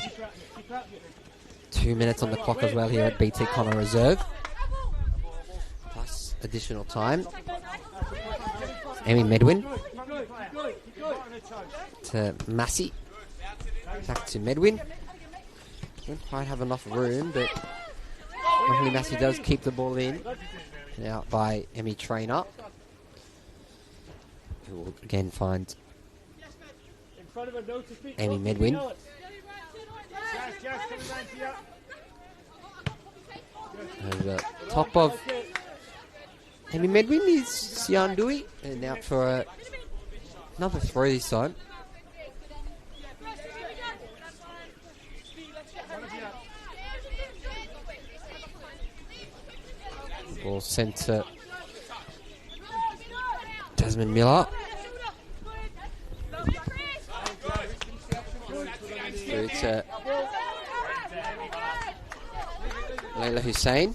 2 minutes on the clock as well here at BT Connor Reserve, plus additional time. Amy Medwin to Massey, back to Medwin. Doesn't quite have enough room, but luckily Massey does keep the ball in, and out by Emmy Traynor, who will again find Amy Medwin. Over the top of Amy Medwin is Sian Dewey, and out for another throw this time. Ball sent to Tasman Miller. Through to Layla Hussein.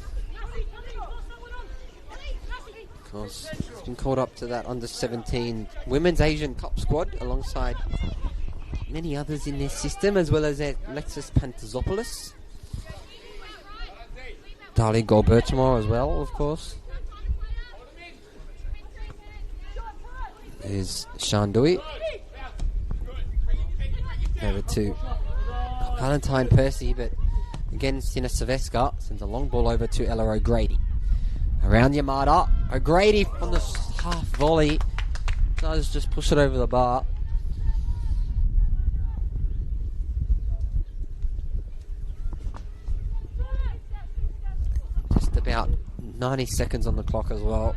Of course, he's been called up to that under-17 Women's Asian Cup squad alongside many others in this system, as well as Alexis Pantazopoulos. Darlene Gold-Bertimore as well, of course. There's Sean Dewey. Over to Valentine Percy, but again, Sina Saveska sends a long ball over to Ella O'Grady. Around Yamada. O'Grady from the half volley does just push it over the bar. Just about 90 seconds on the clock as well,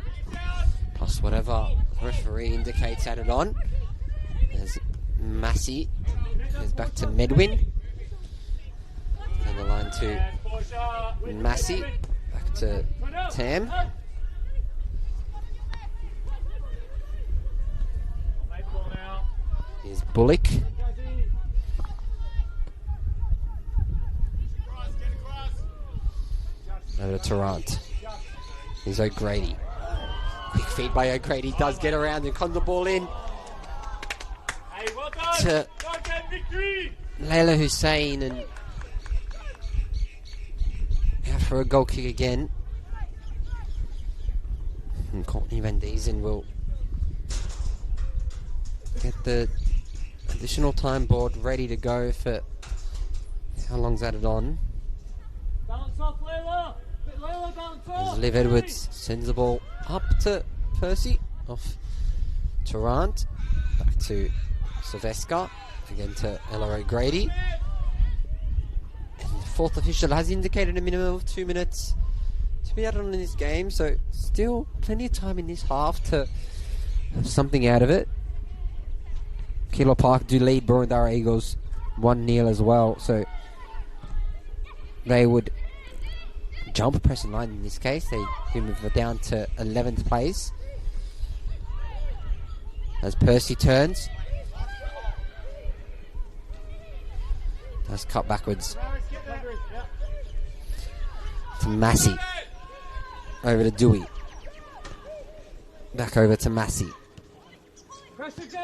plus whatever the referee indicates added on. There's Massey, goes back to Medwin, and the line to Massey, back to Tam. Here's Bullock. Over to Tarrant. Here's O'Grady. Quick feed by O'Grady. Does get around and comes the ball in to Layla Hussein, and out for a goal kick again. And Courtney Van Diesen will get the additional time board ready to go for how long's added on. Bounce off, Layla. Layla, bounce off. As Liv Edwards sends the ball up to Percy, off Tarrant, back to Sylvester, again to Ella O'Grady. And the fourth official has indicated a minimum of 2 minutes to be added on in this game, so still plenty of time in this half to have something out of it. Kilo Park do lead Burundara Eagles 1-0 as well, so they would jump Preston line in this case. They do move down to 11th place as Percy turns. Does cut backwards to Massey. Over to Dewey. Back over to Massey.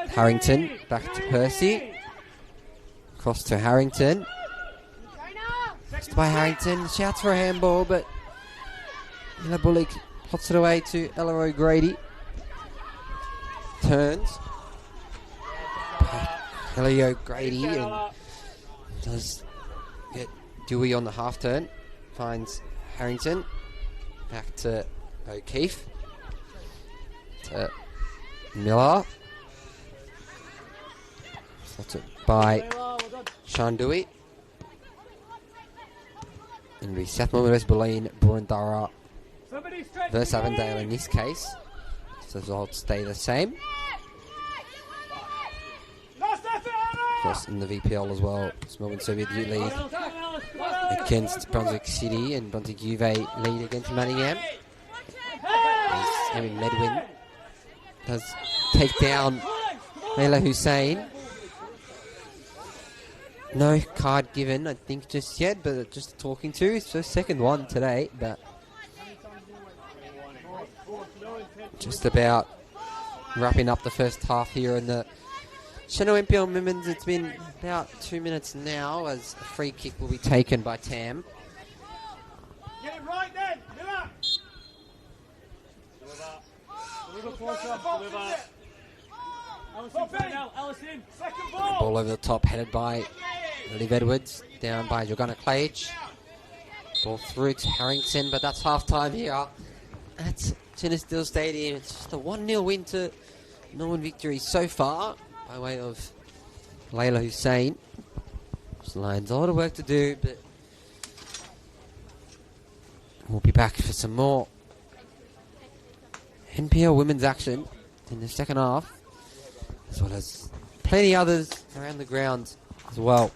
Harrington back to Percy. Cross to Harrington. Crossed by Harrington. Shouts for a handball, but Ella Bullock plots it away to Ella O'Grady. Turns. Helio Grady and does get Dewey on the half turn. Finds Harrington. Back to O'Keefe. To Miller. Slotted by Sean Dewey. And be Seth Momoros, Boleyn, Burundara versus Avondale in this case. So the results stay the same. Of course, in the VPL as well, it's Melbourne Soviet Youth lead against Brunswick City, and Brunswick Juve lead against Manningham. As Erin Medwin does take down Layla Hussein. No card given, I think, just yet, but just talking to. So second one today, but just about wrapping up the first half here in the Senol NPL Women's. It's been about 2 minutes now as a free kick will be taken by Tam. Get it right then. Miller. Allison. Second ball. Ball over the top, headed by Liv Edwards, down by Jordana Clage. Ball through to Harrington, but that's half time here at Senil Stadium. It's just a 1-0 win to Norman victory so far by way of Layla Hussein. This Lions a lot of work to do, but we'll be back for some more NPL women's action in the second half, as well as plenty others around the ground as well.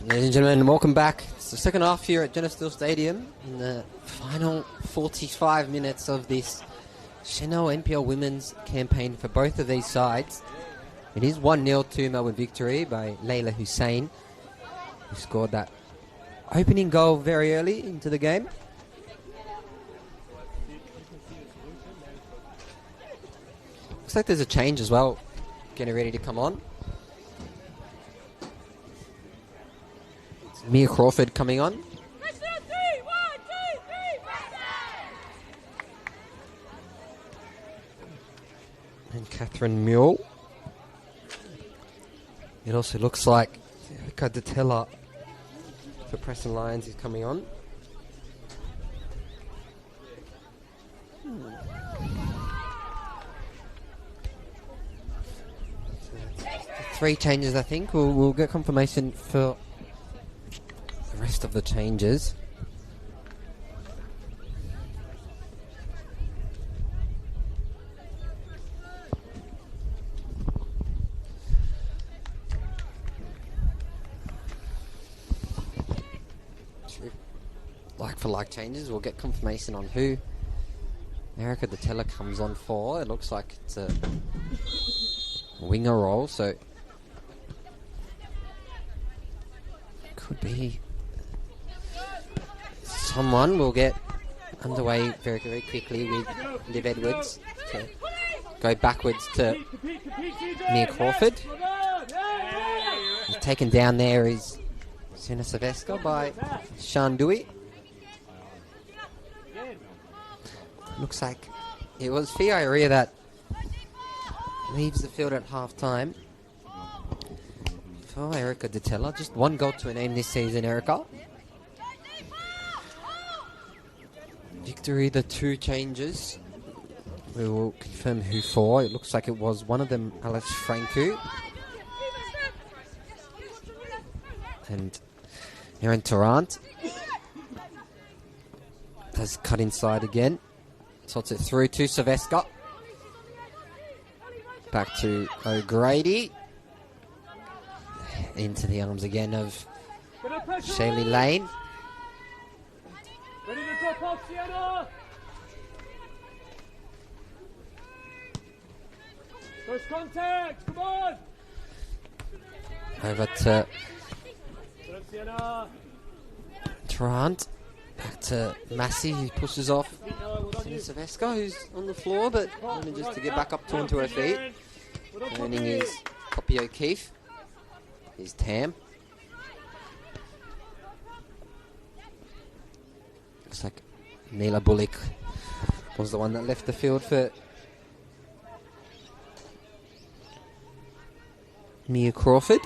Ladies and gentlemen, welcome back. It's the second half here at Jennifer Steele Stadium in the final 45 minutes of this Senol NPL women's campaign for both of these sides. It is 1-0 to Melbourne victory by Layla Hussein, who scored that opening goal very early into the game. Looks like there's a change as well, getting ready to come on. It's Mia Crawford coming on. And Catherine Mule. It also looks like Erica Detella for Preston Lions is coming on. Three changes, I think. We'll get confirmation for the rest of the changes. Like for like changes, we'll get confirmation on who Erica Detella comes on for. It looks like it's a winger role, so could be someone. Will get underway very, very quickly with Liv Edwards to go backwards to Mia Crawford. He's taken down there is Sina Saveska by Sean Dewey. Looks like it was Fiaria that leaves the field at half time for Erica Detella. Just one goal to her name this season, Erica. Victory, the two changes. We will confirm who for. It looks like it was one of them, Alex Franku. And Erin Tarrant does cut inside again. Slots it through to Saveska. Back to O'Grady. Into the arms again of Shaylee Lane. Ready to drop off, Sienna! First contact, come on! Over to Sienna! Tarrant. Back to Massey, who pushes off Saveska, who's on the floor, but manages to get back up onto her feet. Earning his Poppy O'Keefe. His Tam. Looks like Neela Bullock was the one that left the field for Mia Crawford.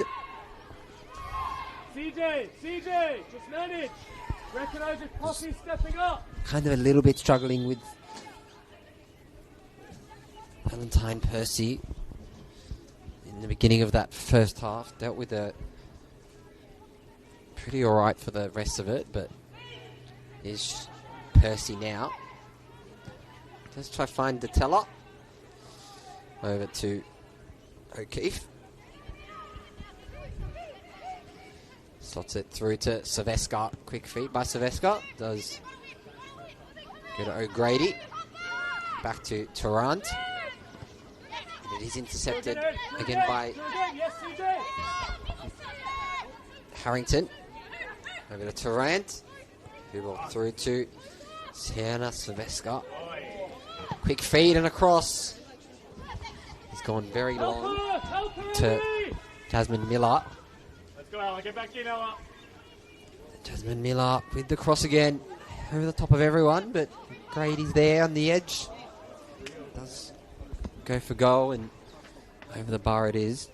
CJ, just manage. Recognise if Poppy's stepping up. Kind of a little bit struggling with Valentine Percy in the beginning of that first half. Dealt with it pretty alright for the rest of it, but is Percy now. Let's try find Detella. Over to O'Keefe. Slots it through to Saveska. Quick feed by Saveska. Does go to O'Grady. Back to Tarrant. And it is intercepted again by Harrington. Over to Tarrant. Who will through to Sienna Saveska. Quick feed and across. He's gone very long to Jasmine Miller. Go Ella, get back in Ella. Jasmine Miller with the cross again. Over the top of everyone, but Grady's there on the edge. Does go for goal and over the bar it is.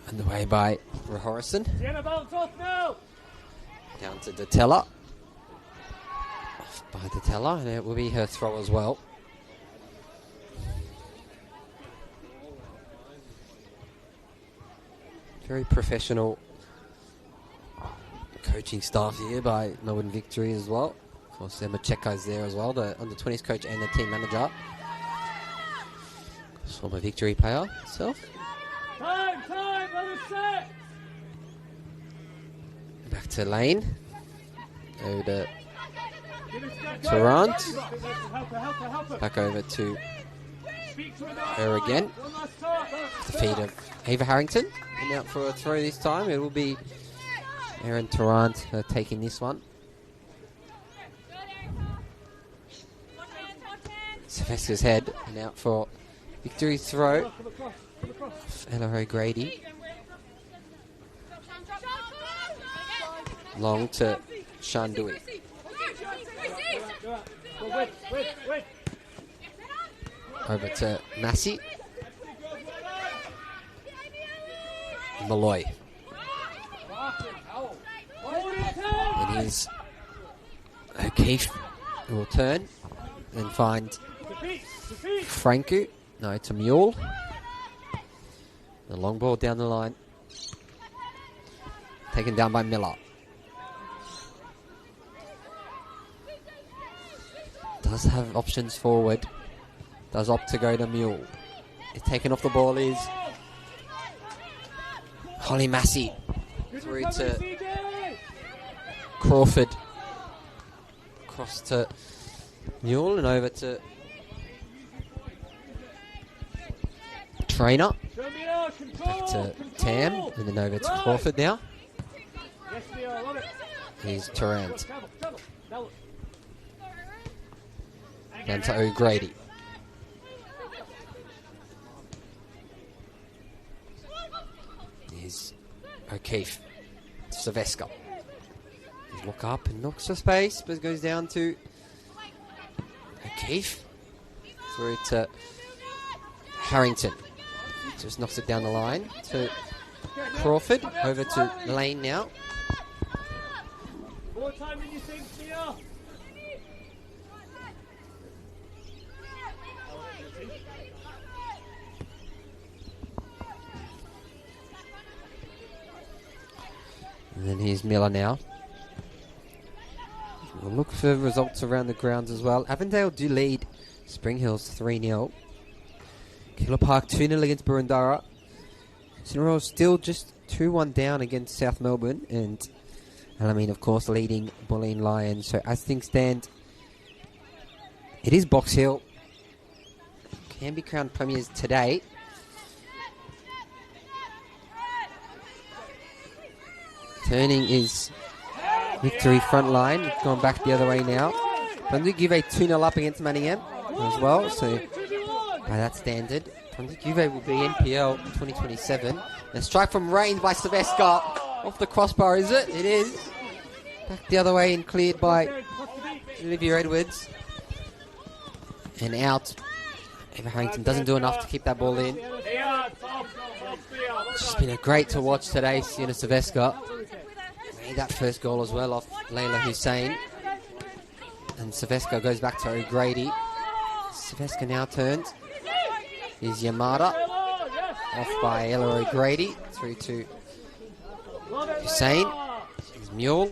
Underway by Rahorison. Sienna, bounce off now. Down to Detella. Off by Detella, and it will be her throw as well. Very professional coaching staff here by Melbourne Victory as well. Of course, Emma Checo's there as well, the under-20s coach and the team manager. Former Victory player himself. Time, another set. Back to Lane. Over to Give it to that Tarrant. Help her. Back over to Speak to her again. One last start. The feed of Ava Harrington. And out for a throw this time. It will be Erin Tarrant taking this one. Sylvester's head and out for Victory throw. Ella O'Grady. Long to Shandui. Wait. Over to Massey. Malloy. It is O'Keefe who will turn and find Franku. No, to Mule. The long ball down the line. Taken down by Miller. Does have options forward. Does opt to go to Mule. It's taken off the ball is Holly Massey. Through to Crawford. Across to Mule and over to Trainer. Back to Tam and then over to Crawford now. Here's Tarrant. Down to O'Grady. Here's O'Keefe. Sylvester. Look up and looks for space, but goes down to O'Keefe. Through to Harrington. Just knocks it down the line to Crawford. Over to Lane now. More time than you think, Mia. And then here's Miller now. We'll look for results around the grounds as well. Avondale do lead Spring Hills 3-0. Keilor Park 2-0 against Burundara. St. Royal still just 2-1 down against South Melbourne. And Alameen, of course, leading Bulleen Lions. So as things stand, it is Box Hill. Can be crowned premiers today. Turning is Victory front line. Going back the other way now. Brunswick Juve 2-0 up against Manningham as well. So by that standard, Brunswick Juve will be NPL 2027. A strike from Rains by Sylvester. Off the crossbar, is it? It is. Back the other way and cleared by Olivia Edwards. And out. Eva Harrington doesn't do enough to keep that ball in. It's just been a great to watch today, Sienna Sylvester. Made that first goal as well off Layla Hussein. And Sylvester goes back to O'Grady. Sylvester now turns. Here's Yamada. Off by Ella O'Grady. Through to Hussein. Here's Mule.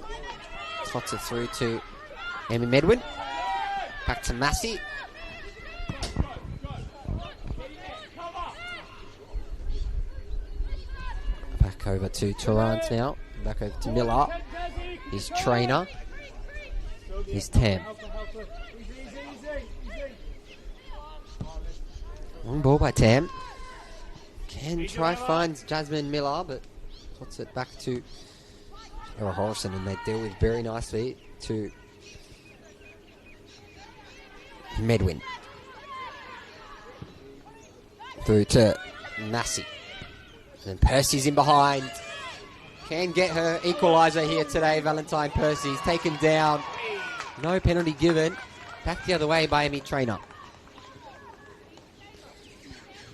Slots it through to Amy Medwin. Back to Massey. Back over to Tarrant now. Back over to Miller. His Trainer. His Tam. Long ball by Tam. Can try finds Jasmine Miller, but puts it back to Sarah Horrison, and they deal with very nicely to Medwin. Through to Massey. And Percy's in behind. Can get her equaliser here today, Valentine Percy's taken down. No penalty given. Back the other way by Amy Trainer.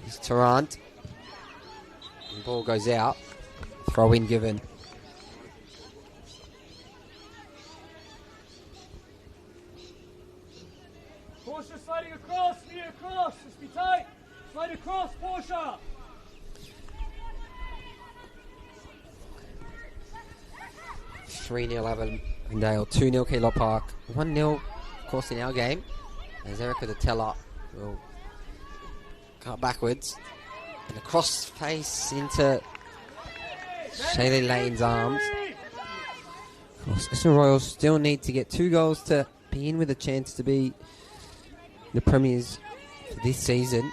Here's Tarrant. The ball goes out. Throw in given. Portia sliding across, Mia across. Just be tight. Slide across, Portia. 3-0 Avondale, 2-0 Keilor Park, 1-0, of course, in our game, as Erica the teller will go backwards, and a cross face into Shaylee Lane's arms. Of course, Essendon Royals still need to get 2 goals to be in with a chance to be the premiers for this season.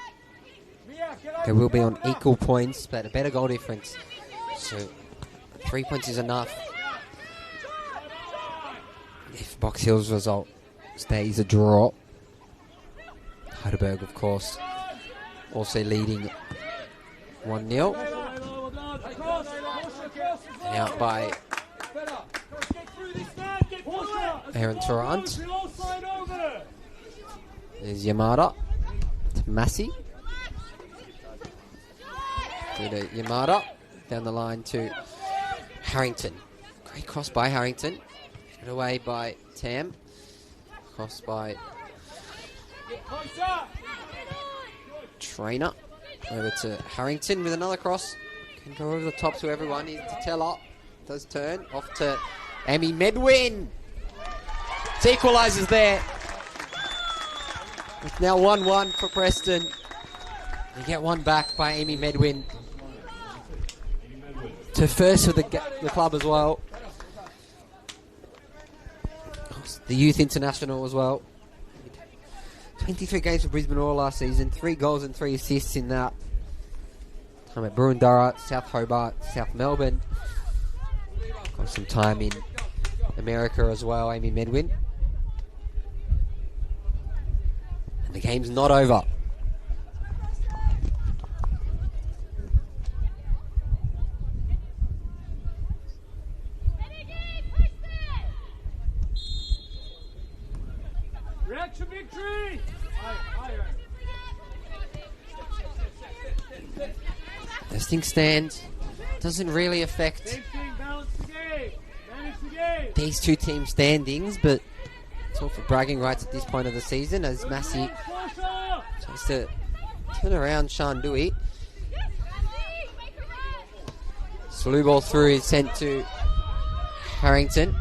They will be on equal points, but a better goal difference. So 3 points is enough. If Box Hill's result stays a draw. Heidelberg, of course, also leading 1-0. And out by Aaron Tarrant. There's Yamada to Massey. Through to Yamada. Down the line to Harrington. Great cross by Harrington. Put away by Tam. Cross by Trainer. Over to Harrington with another cross. Can go over the top to everyone. He's to Teller. Does turn. Off to Amy Medwin. It's equalisers there. It's now 1-1 for Preston. They get one back by Amy Medwin. To first for the club as well. The youth international as well. 23 games for Brisbane Roar last season. 3 goals and 3 assists in that. Time at Burundara, South Hobart, South Melbourne. Got some time in America as well, Amy Medwin. And the game's not over. Reaction victory! As things stand, doesn't really affect these two teams' standings, but it's all for bragging rights at this point of the season as Massey tries to turn around Sean Dewey. Slew ball through is sent to Harrington.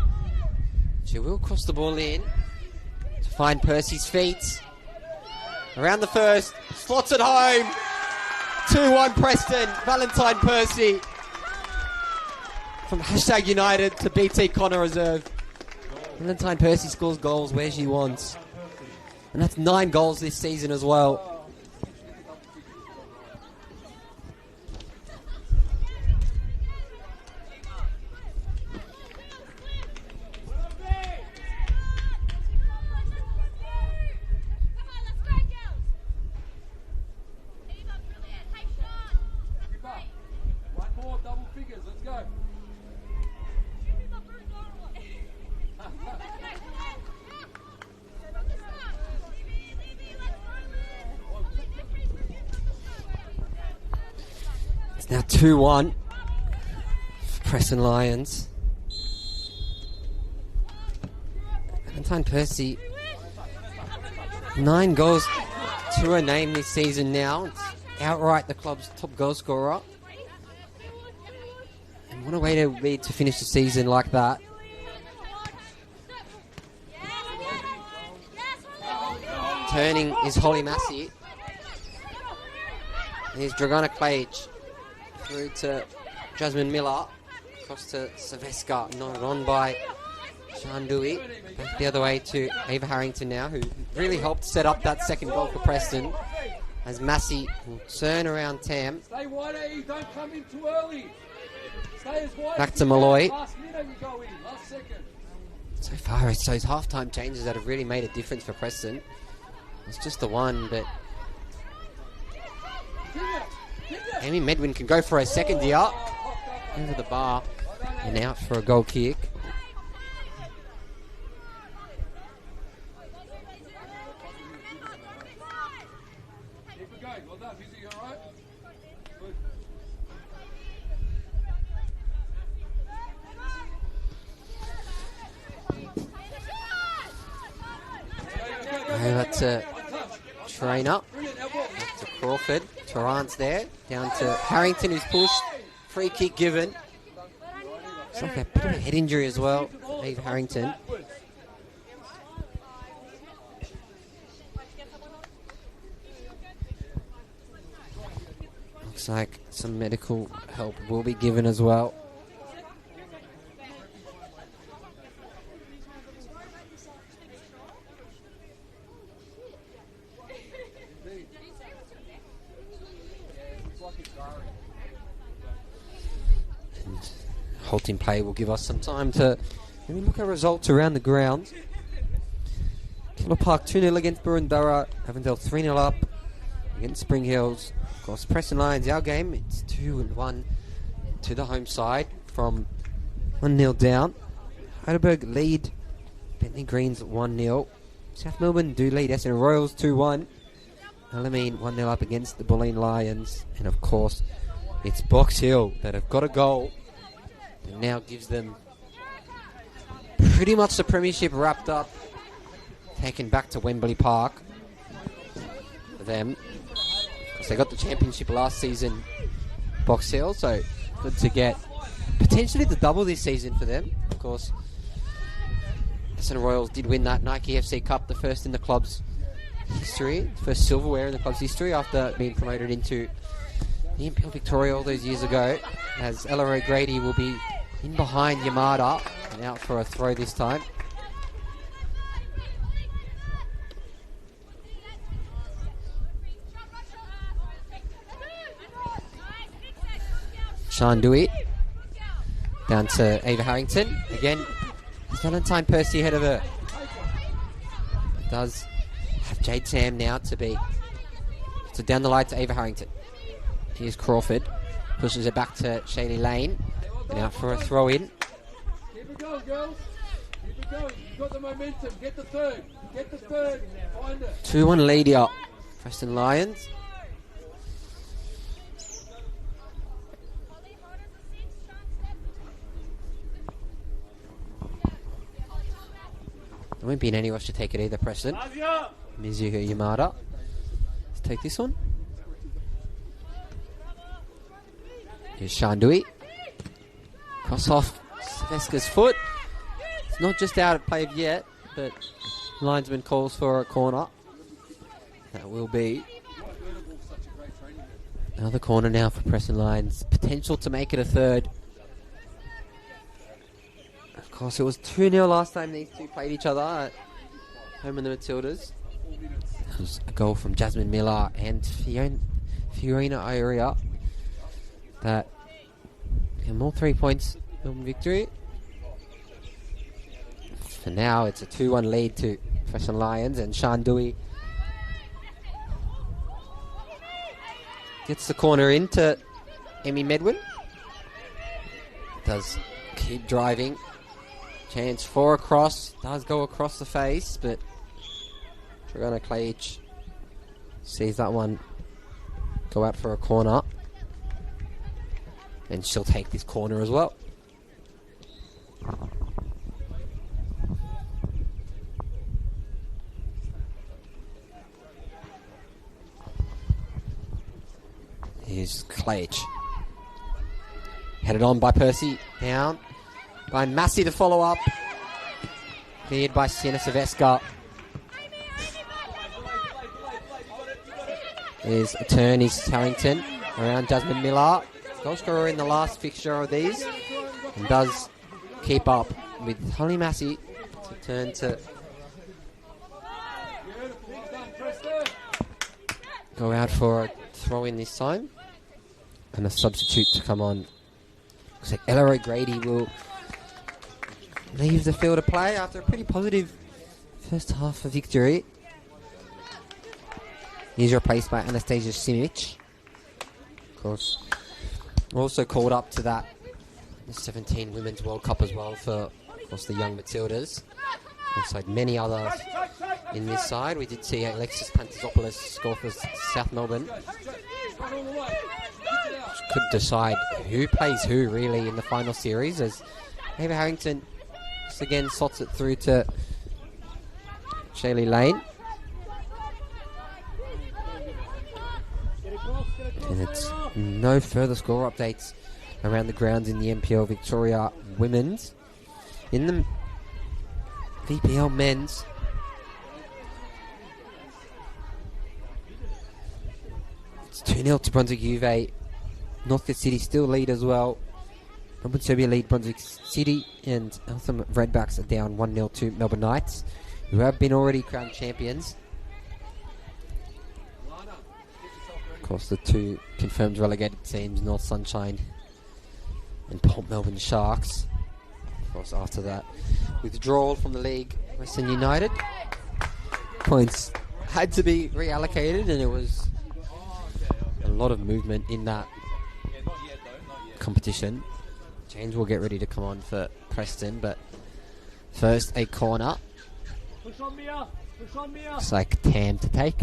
She will cross the ball in to find Percy's feet. Around the first, slots it home. 2-1 Preston, Valentine Percy. From #United to BT Connor Reserve. Valentine Percy scores goals where she wants. And that's 9 goals this season as well. Now 2-1 for Preston Lions. Valentine Percy, 9 goals to her name this season now. It's outright the club's top goal scorer. And what a way to be to finish the season like that. Turning is Holly Massey. And here's Dragana Clage. Through to Jasmine Miller, across to Saveska, nodded on by Sean Dewey. Back the other way to Ava Harrington now, who really helped set up that second goal for Preston. As Massey will turn around Tam. Stay wide, don't come in too early. Stay as wide Back to Malloy. Last minute you go in, last second. So far, it's those half-time changes that have really made a difference for Preston. It's just the one, but Amy Medwin can go for a second here. Over the bar and out for a goal kick. Keep it going, well done. Busy, you alright? Good. Over to Trainer. Back to Crawford. Tarrant's there. Down to Harrington, who's pushed. Free kick given. Looks like a bit of a head injury as well, Eve Harrington. Looks like some medical help will be given as well. Halting play will give us some time to maybe look at results around the ground. Keller Park 2-0 against Burundara. Avondale 3-0 up against Spring Hills. Of course, Preston Lions, our game. It's 2-1 to the home side from 1-0 down. Heidelberg lead Bentley Greens 1-0. South Melbourne do lead Essendon Royals 2-1. Alameen 1-0 up against the Bulleen Lions. And of course, it's Box Hill that have got a goal. It now gives them pretty much the premiership wrapped up, taken back to Wembley Park for them. Because they got the championship last season, Box Hill, so good to get potentially the double this season for them. Of course, Essendon Royals did win that Nike FC Cup, the first in the club's history, first silverware in the club's history after being promoted into the NPL Victoria all those years ago, as Ella O'Grady will be in behind Yamada and out for a throw this time. Sean Dewey down to Ava Harrington. Again, Valentine Percy ahead of her. Does have Jade Sam now to be. So down the line to Ava Harrington. Here's Crawford. Pushes it back to Shaylee Lane. And out for a throw in. Keep it going, girls. Keep it going. You've got the momentum. Get the third. Get the third. Find it. 2-1 lead up. Preston Lions. There won't be in any rush to take it either, Preston. Mizuho Yamada. Let's take this one. Here's Shandui. Cross off Veska's foot. It's not just out of play yet, but linesman calls for a corner. That will be another corner now for Preston Lions. Potential to make it a third. Of course, it was 2-0 last time these two played each other at home in the Matildas. It was a goal from Jasmine Miller and Fiorina Ioria. That and more 3 points in victory. For now, it's a 2-1 lead to Preston Lions, and Sean Dewey gets the corner into Emmy Medwin. Does keep driving. Chance for a cross. Does go across the face, but Dragana Klaic sees that one go out for a corner. And she'll take this corner as well. Here's Klaic. Headed on by Percy. Down by Massey to follow up. Cleared by Sienna Silvesca. There's a turn. Is Harrington around Jasmine Miller. Goal scorer in the last fixture of these, and does keep up with Holly Massey to turn to go out for a throw in this time, and a substitute to come on. Looks like Ella O'Grady will leave the field of play after a pretty positive first half of victory. He's replaced by Anastasia Simic. Of course, also called up to that 17 Women's World Cup as well for, of course, the young Matildas. Alongside many others in this side. We did see Alexis Pantazopoulos score for South Melbourne. Which could decide who plays who, really, in the final series, as Ava Harrington just again slots it through to Shaylee Lane. And it's no further score updates around the grounds in the NPL Victoria women's. In the VPL men's, it's 2-0 to Brunswick Juve. Northcote City still lead as well. Melbourne Serbia lead Brunswick City, and Eltham Redbacks are down 1-0 to Melbourne Knights, who have been already crowned champions. Of course, the two confirmed relegated teams, North Sunshine and Port Melbourne Sharks. Of course, after that withdrawal from the league, Preston United. Points had to be reallocated, and it was a lot of movement in that competition. James will get ready to come on for Preston, but first a corner. Push on Mia. Push on Mia. Looks like Tam to take.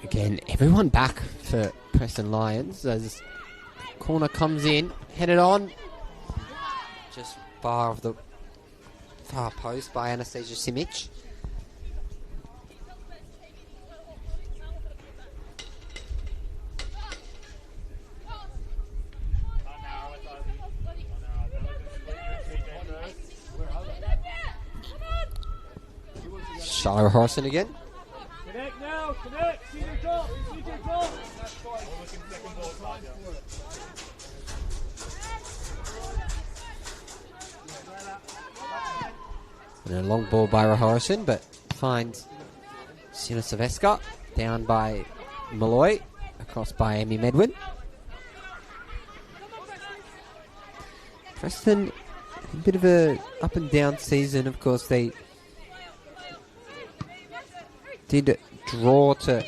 Again, everyone back for Preston Lions as corner comes in, headed on, just far of the far post by Anastasia Simic. Shara Horson again. Connect now, connect. See the drop, see the drop. And a long ball by Raharison, but finds Sina Saveska down by Malloy, across by Amy Medwin. Preston, a bit of a up and down season. Of course, they did draw to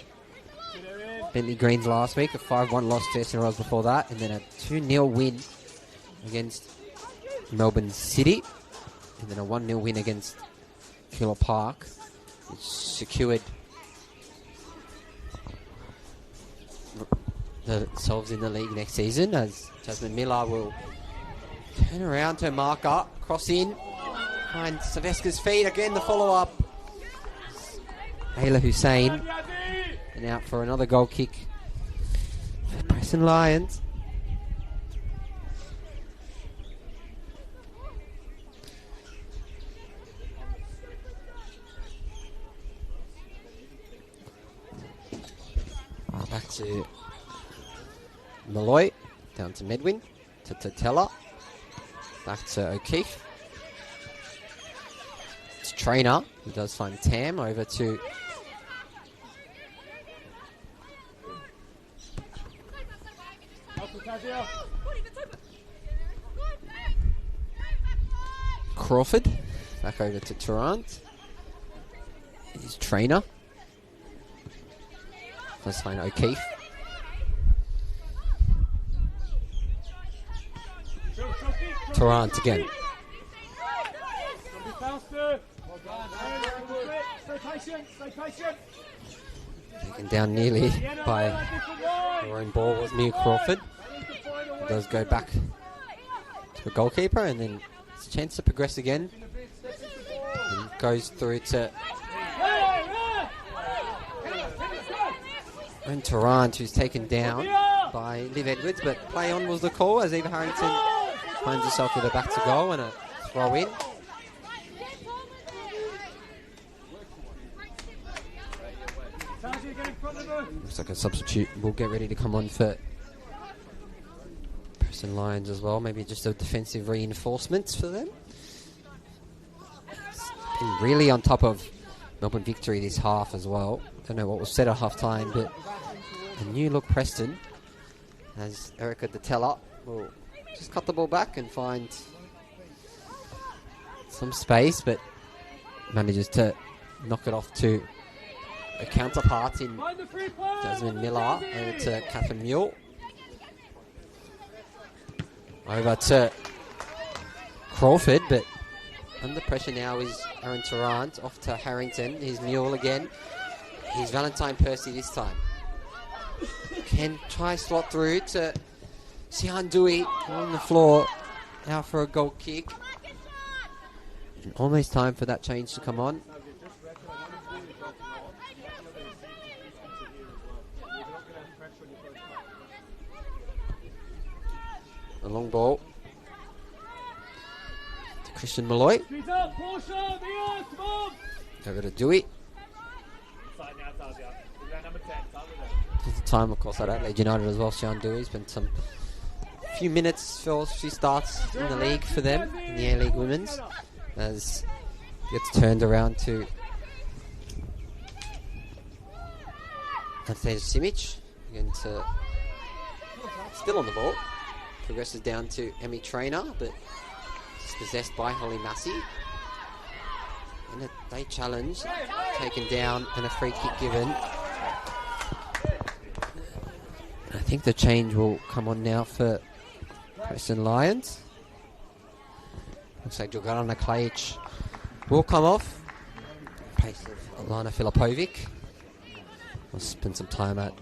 Bentley Greens last week, a 5-1 loss to SNRLs before that, and then a 2-0 win against Melbourne City, and then a 1-0 win against Keilor Park, which secured themselves in the league next season, as Jasmine Miller will turn around to marker, cross in, find Saveska's feet, again the follow-up. Ayla Hussein, and out for another goal kick for Preston Lions. Back to Malloy, down to Medwin, to Tatella, back to O'Keefe. It's Trainer, who does find Tam, over to Crawford, back over to Tarrant. He's Trainer. Let's find O'Keefe. Tarrant again. Taken down nearly by her own ball was Mia Crawford. It does go back to the goalkeeper, and then it's a chance to progress again. And goes through to and Tarrant, who's taken down by Liv Edwards, but play on was the call as Eva Harrington finds herself with a back to goal and a throw in. Looks like a substitute will get ready to come on for Preston Lions as well. Maybe just a defensive reinforcement for them. It's been really on top of Melbourne victory this half as well. Don't know what was said at half time, but a new look Preston as Erica Datella will just cut the ball back and find some space, but manages to knock it off to a counterpart in Jasmine Miller, over to Catherine Mule. Over to Crawford, but under pressure now is Aaron Tarrant, off to Harrington. Here's Mule again. Here's Valentine Percy this time. Can try slot through to Sihan Dewey on the floor. Now for a goal kick. And almost time for that change to come on. A long ball to Christian Malloy. Over to Dewey. There's a time, of course, at Adelaide United as well. Sean Dewey spent some few minutes, few starts in the league for them, in the A-League Women's, as gets turned around to Anastasia Simic. Again to still on the ball. Progresses down to Emmy Traynor, but it's possessed by Holly Massey. And they challenge, taken down, and a free kick given. I think the change will come on now for Preston Lions. Looks like Dragana Klajic will come off. In place of Alana Filipovic. We'll spend some time at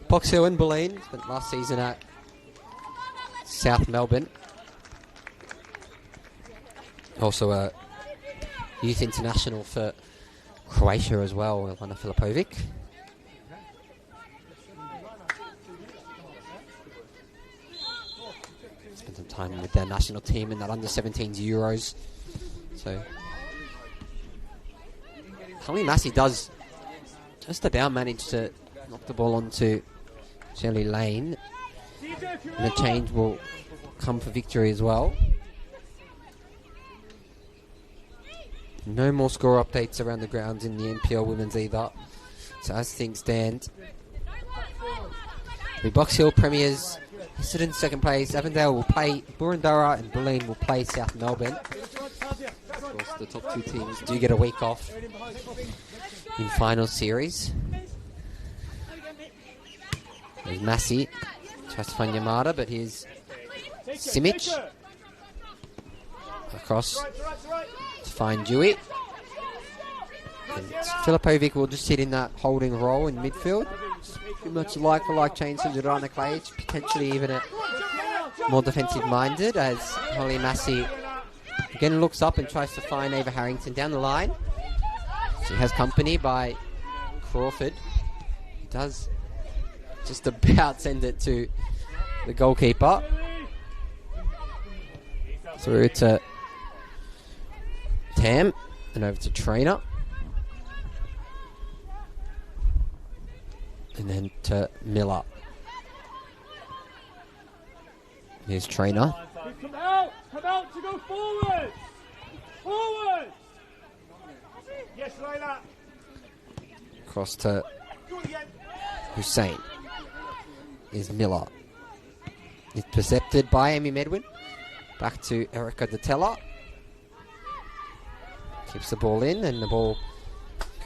Box Hill and Boleyn. Spent last season at South Melbourne. Also a youth international for Croatia as well, Alana Filipovic. Spent some time with their national team in that under-17s Euros. So Holly Massey does just about manage to knock the ball onto Shelley Lane. And the change will come for victory as well. No more score updates around the grounds in the NPL Women's either. So as things stand, the Box Hill Premiers sit in second place. Avondale will play Burundara and Boleyn will play South Melbourne. Of course, the top two teams do get a week off in final series. There's Massey. Tries to find Yamada, but here's Simic. Across to find Dewey. And Filipovic will just sit in that holding role in midfield. Pretty much like for like change to Dragana Klajic, potentially even a more defensive minded, as Holly Massey again looks up and tries to find Ava Harrington down the line. She has company by Crawford. He does just about send it to the goalkeeper. Through to Tam and over to Traynor. And then to Miller. Here's Traynor. Come out to go forward! Forward! Yes, Layla. Across to Hussein. Is Miller. It's intercepted by Amy Medwin. Back to Erica Detella. Keeps the ball in and the ball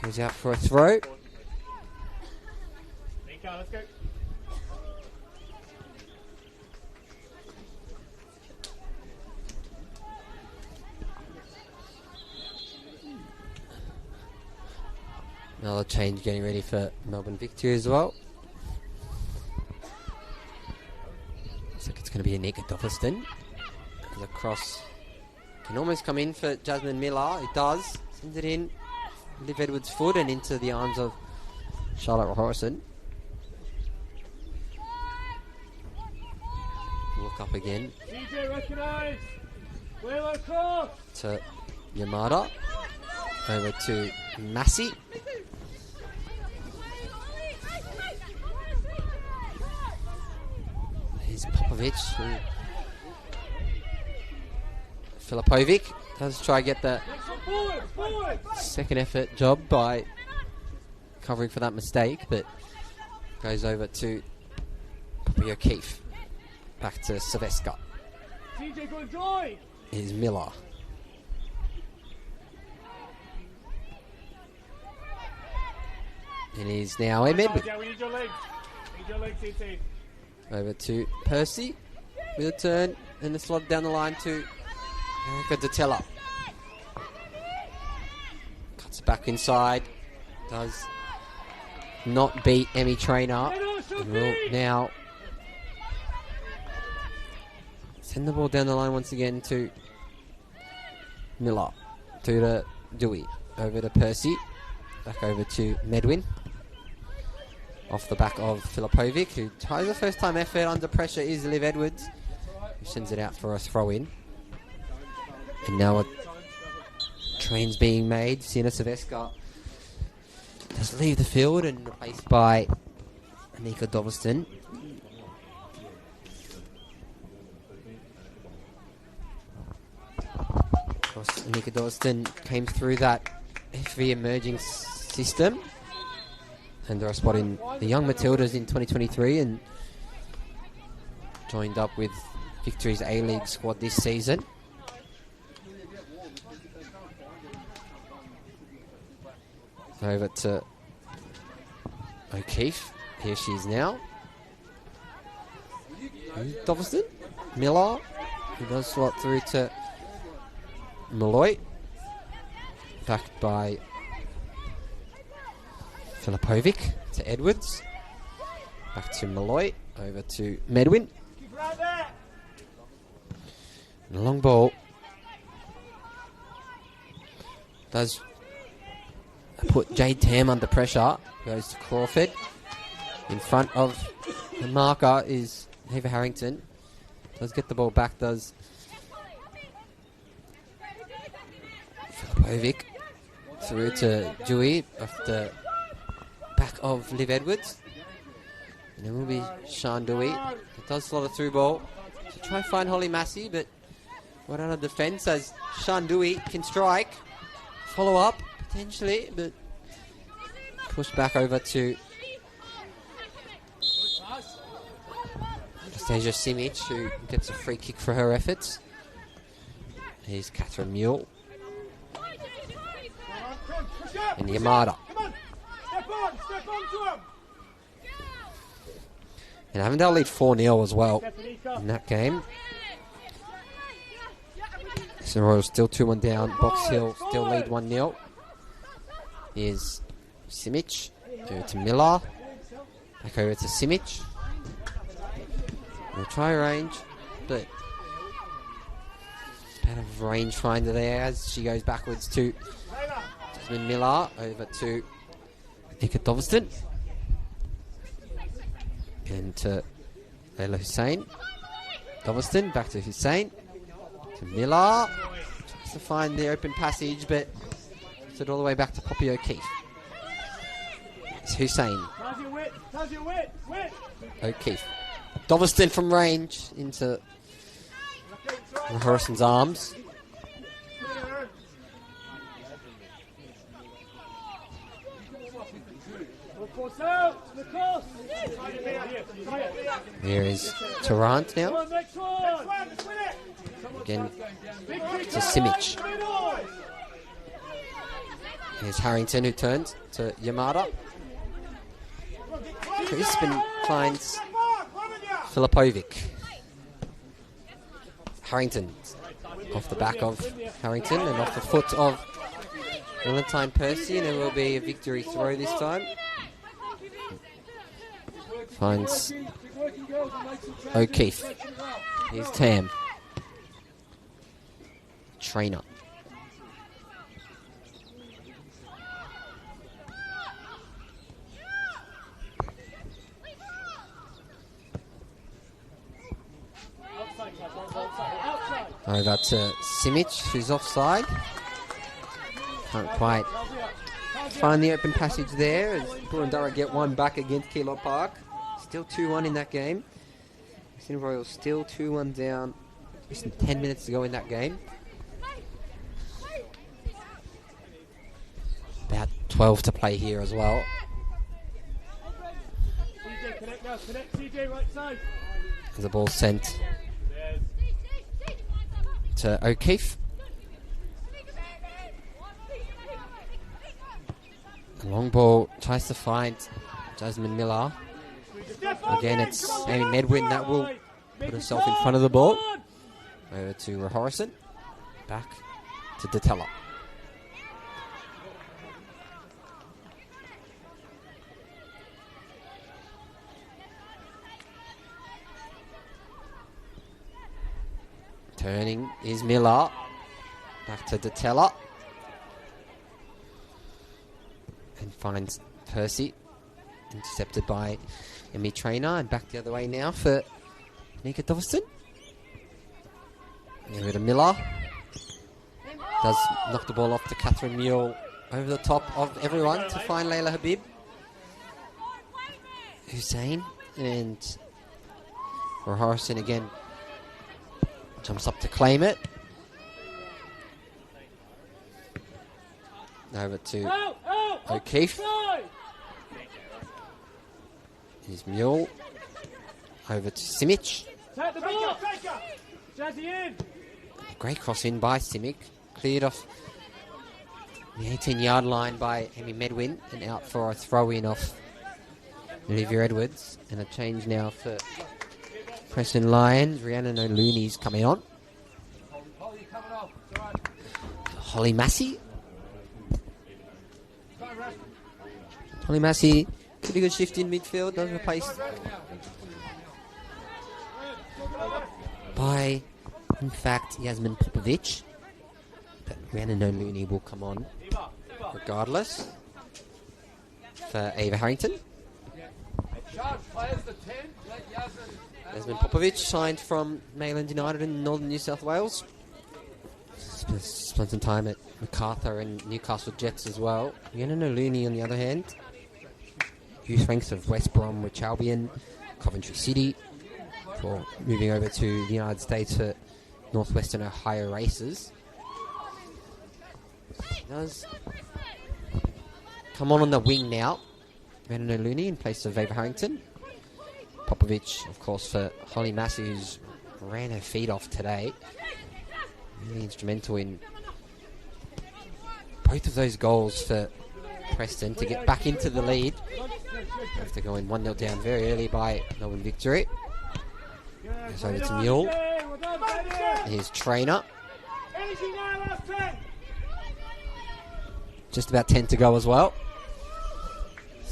goes out for a throw. Let's go. Another change getting ready for Melbourne victory as well. Looks like it's going to be Anika Dofferston. The cross can almost come in for Jasmine Miller. It does. Sends it in. Liv Edwards' foot and into the arms of Charlotte Horrison. Look up again. CJ recognise. Wheel across. To Yamada. Over to Massey. Here's Popovic. Filipovic does try to get the second effort job by covering for that mistake, but goes over to Poppy O'Keefe. Back to Silvesca. CJ go join. Here's Miller. And he's now Ed Medwin. Yeah, we need your legs. We need your legs, CT. Over to Percy with a turn and a slot down the line to Erica Detella. Cuts back inside. Does not beat Emmy Traynor. And will now send the ball down the line once again to Miller. Through to Dewey. Over to Percy. Back over to Medwin. Off the back of Filipovic, who tries a first time effort under pressure, is Liv Edwards, who sends it out for a throw in. And now a train's being made. Sienna Silvesca does leave the field and replaced by Anika Doveston. Of course, Anika Doveston came through that FV emerging system under a spot in the Young Matildas in 2023 and joined up with Victory's A-League squad this season. Over to O'Keefe. Here she is now. Doveston. Miller. Who does slot through to Malloy. Backed by Filipovic to Edwards. Back to Malloy. Over to Medwin. And a long ball. Does put Jade Tam under pressure. Goes to Crawford. In front of the marker is Eva Harrington. Does get the ball back, does Filipovic. Through to Dewey off the back of Liv Edwards. And it will be Sean Dewey. It does slot a through ball to try and find Holly Massey, but right out of defence as Sean Dewey can strike. Follow up, potentially, but pushed back over to Anastasia Simic, who gets a free kick for her efforts. Here's Catherine Mule. And Yamada. And Avondale lead 4-0 as well in that game. St Royal still 2-1 down. Box Hill still lead 1-0. Here's Simic. Over to Miller. Back over to Simic. We'll try range, but out of range finder there as she goes backwards to Jasmine Miller. Over to Ika Doveston. And to Leila Hussein. Doveston back to Hussein. To Miller. Tries to find the open passage, but puts it all the way back to Poppy O'Keefe. It's Hussein. O'Keefe. Doveston from range into Harrison's arms. There is Tarrant now. Again to Simic. Here's Harrington, who turns to Yamada. Crispin finds Filipovic. Harrington off the back of Harrington and off the foot of Valentine Percy, and it will be a victory throw this time. Finds O'Keefe. Here's Tam. Trainer. Over to Simic, who's offside. Can't quite find the open passage there as Burundara get one back against Kilo Park. Still 2-1 in that game. St Royal still 2-1 down. Just 10 minutes to go in that game. About 12 to play here as well. CJ, connect now, connect CJ, right side. As the ball sent to O'Keefe. The long ball tries to find Jasmine Miller. Again, it's Amy Medwin that will put herself in front of the ball. Over to Harrison. Back to Datella. Turning is Miller. Back to Datella. and finds Percy. Intercepted by Emmy Trainer, and back the other way now for Nika Doveston. Get rid of Miller. Does knock the ball off to Catherine Mule over the top of everyone to find Layla Habib. Hussein and Harrison again jumps up to claim it. Over to O'Keefe. Here's Mule. Over to Simic. Take the ball. Jazzy in. Great cross in by Simic. Cleared off the 18-yard line by Amy Medwin and out for a throw-in off Olivia Edwards. And a change now for Preston Lions. Rhiannon O'Looney's coming on. Holly Massey. Holly Massey, pretty good shift in midfield. Does replace by, in fact, Yasmin Popovic. But Rhiannon O'Looney will come on regardless for Ava Harrington. Yasmin Popovic signed from Mayland United in northern New South Wales. Spent some time at MacArthur and Newcastle Jets as well. Rhiannon O'Looney, on the other hand, youth ranks of West Bromwich Albion, Coventry City, before moving over to the United States for Northwestern Ohio Races. Does come on the wing now. Rhiannon O'Looney in place of Ava Harrington. Popovic, of course, for Holly Massey, who's ran her feet off today. Really instrumental in both of those goals for Preston to get back into the lead after going 1-0 down very early by Melbourne Victory. Goes over to Mule. Here's Trainer. Just about 10 to go as well.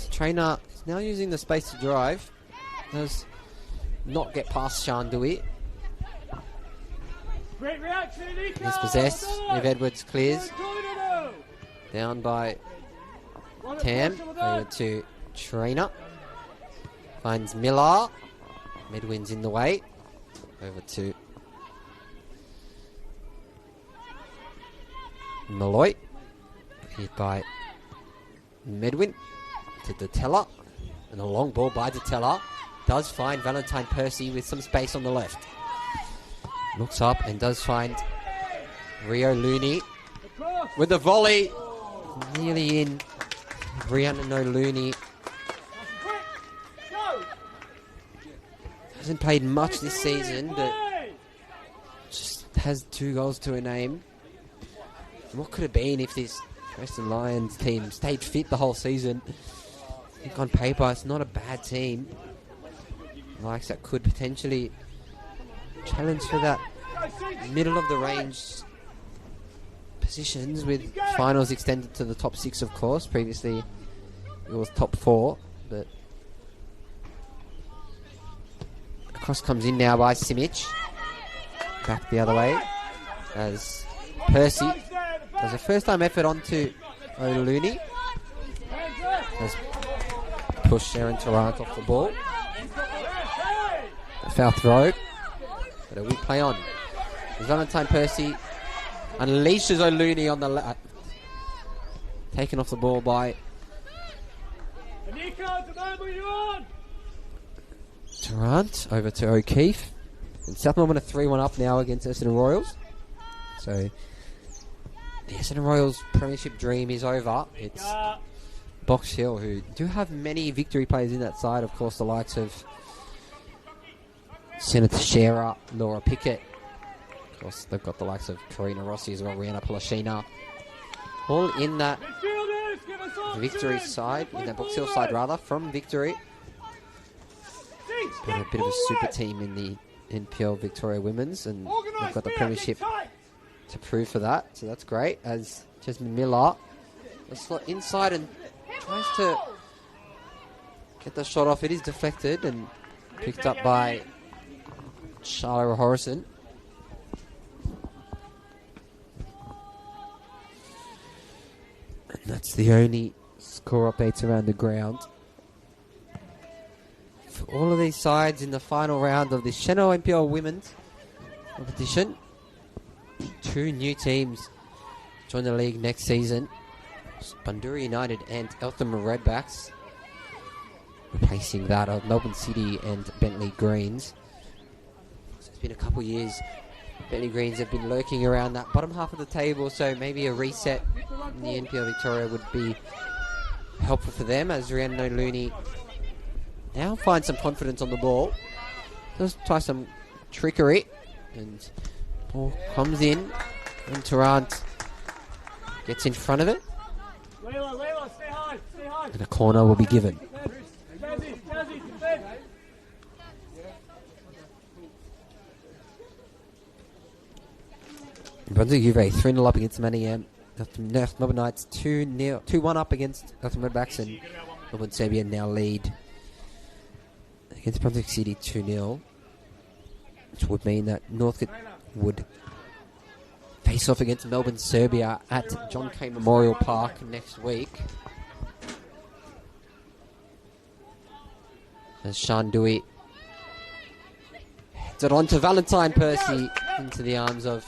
Trainer is now using the space to drive. Does not get past Shandui. Dispossessed. Liv Edwards clears. Down by Tam. Over to Trainer. Finds Miller. Medwin's in the way. Over to Malloy. Hit by Medwin. To Detella. And a long ball by Detella. Does find Valentine Percy with some space on the left. Looks up and does find Rio Looney with the volley. Nearly in. Rhiannon O'Looney hasn't played much this season, but just has 2 goals to her name. What could have been if this Preston Lions team stayed fit the whole season? I think on paper it's not a bad team. Likes that could potentially challenge for that middle of the range positions, with finals extended to the top 6, of course. Previously it was top 4, but a cross comes in now by Simic. Back the other way as Percy does a first time effort onto O'Looney. Does push Sharon Tarrant off the ball. A foul throw, but a weak play on. Valentine Percy unleashes O'Looney on the left. Taken off the ball by Tarrant. Over to O'Keefe. And South Melbourne are 3-1 up now against Essendon Royals. So the Essendon Royals premiership dream is over. It's Box Hill, who do have many victory players in that side. Of course, the likes of Senator Shearer, Laura Pickett. Of course, they've got the likes of Karina Rossi as well, Rihanna Polashina. All in that Victory side, in that Box Hill side rather, from Victory. Got a bit of a super team in the NPL Victoria Women's, and they've got the premiership to prove for that. So that's great. As Jasmine Miller a slot inside and tries to get the shot off. It is deflected and picked up by Charlotte Horrison. And that's the only score updates around the ground. For all of these sides in the final round of the Senol NPL Women's competition, 2 new teams join the league next season. Bundoora United and Eltham Redbacks, replacing that of Melbourne City and Bentley Greens. So it's been a couple years. Bentley Greens have been lurking around that bottom half of the table, so maybe a reset in the NPL Victoria would be helpful for them, as Rhiannon Looney now finds some confidence on the ball. Does try some trickery, and ball comes in, and Tarrant gets in front of it. Layla, stay high, stay high. And a corner will be given. Jazzy, defend. Brunswick Juve 3-0 up against Manningham. Melbourne Knights 2-1 up against Eltham Redbacks, and Melbourne Serbia now lead against Brunswick City 2-0, which would mean that Northcote would face off against Melbourne Serbia at John Cain Memorial Park next week. As Sean Dewey heads it on to Valentine Percy into the arms of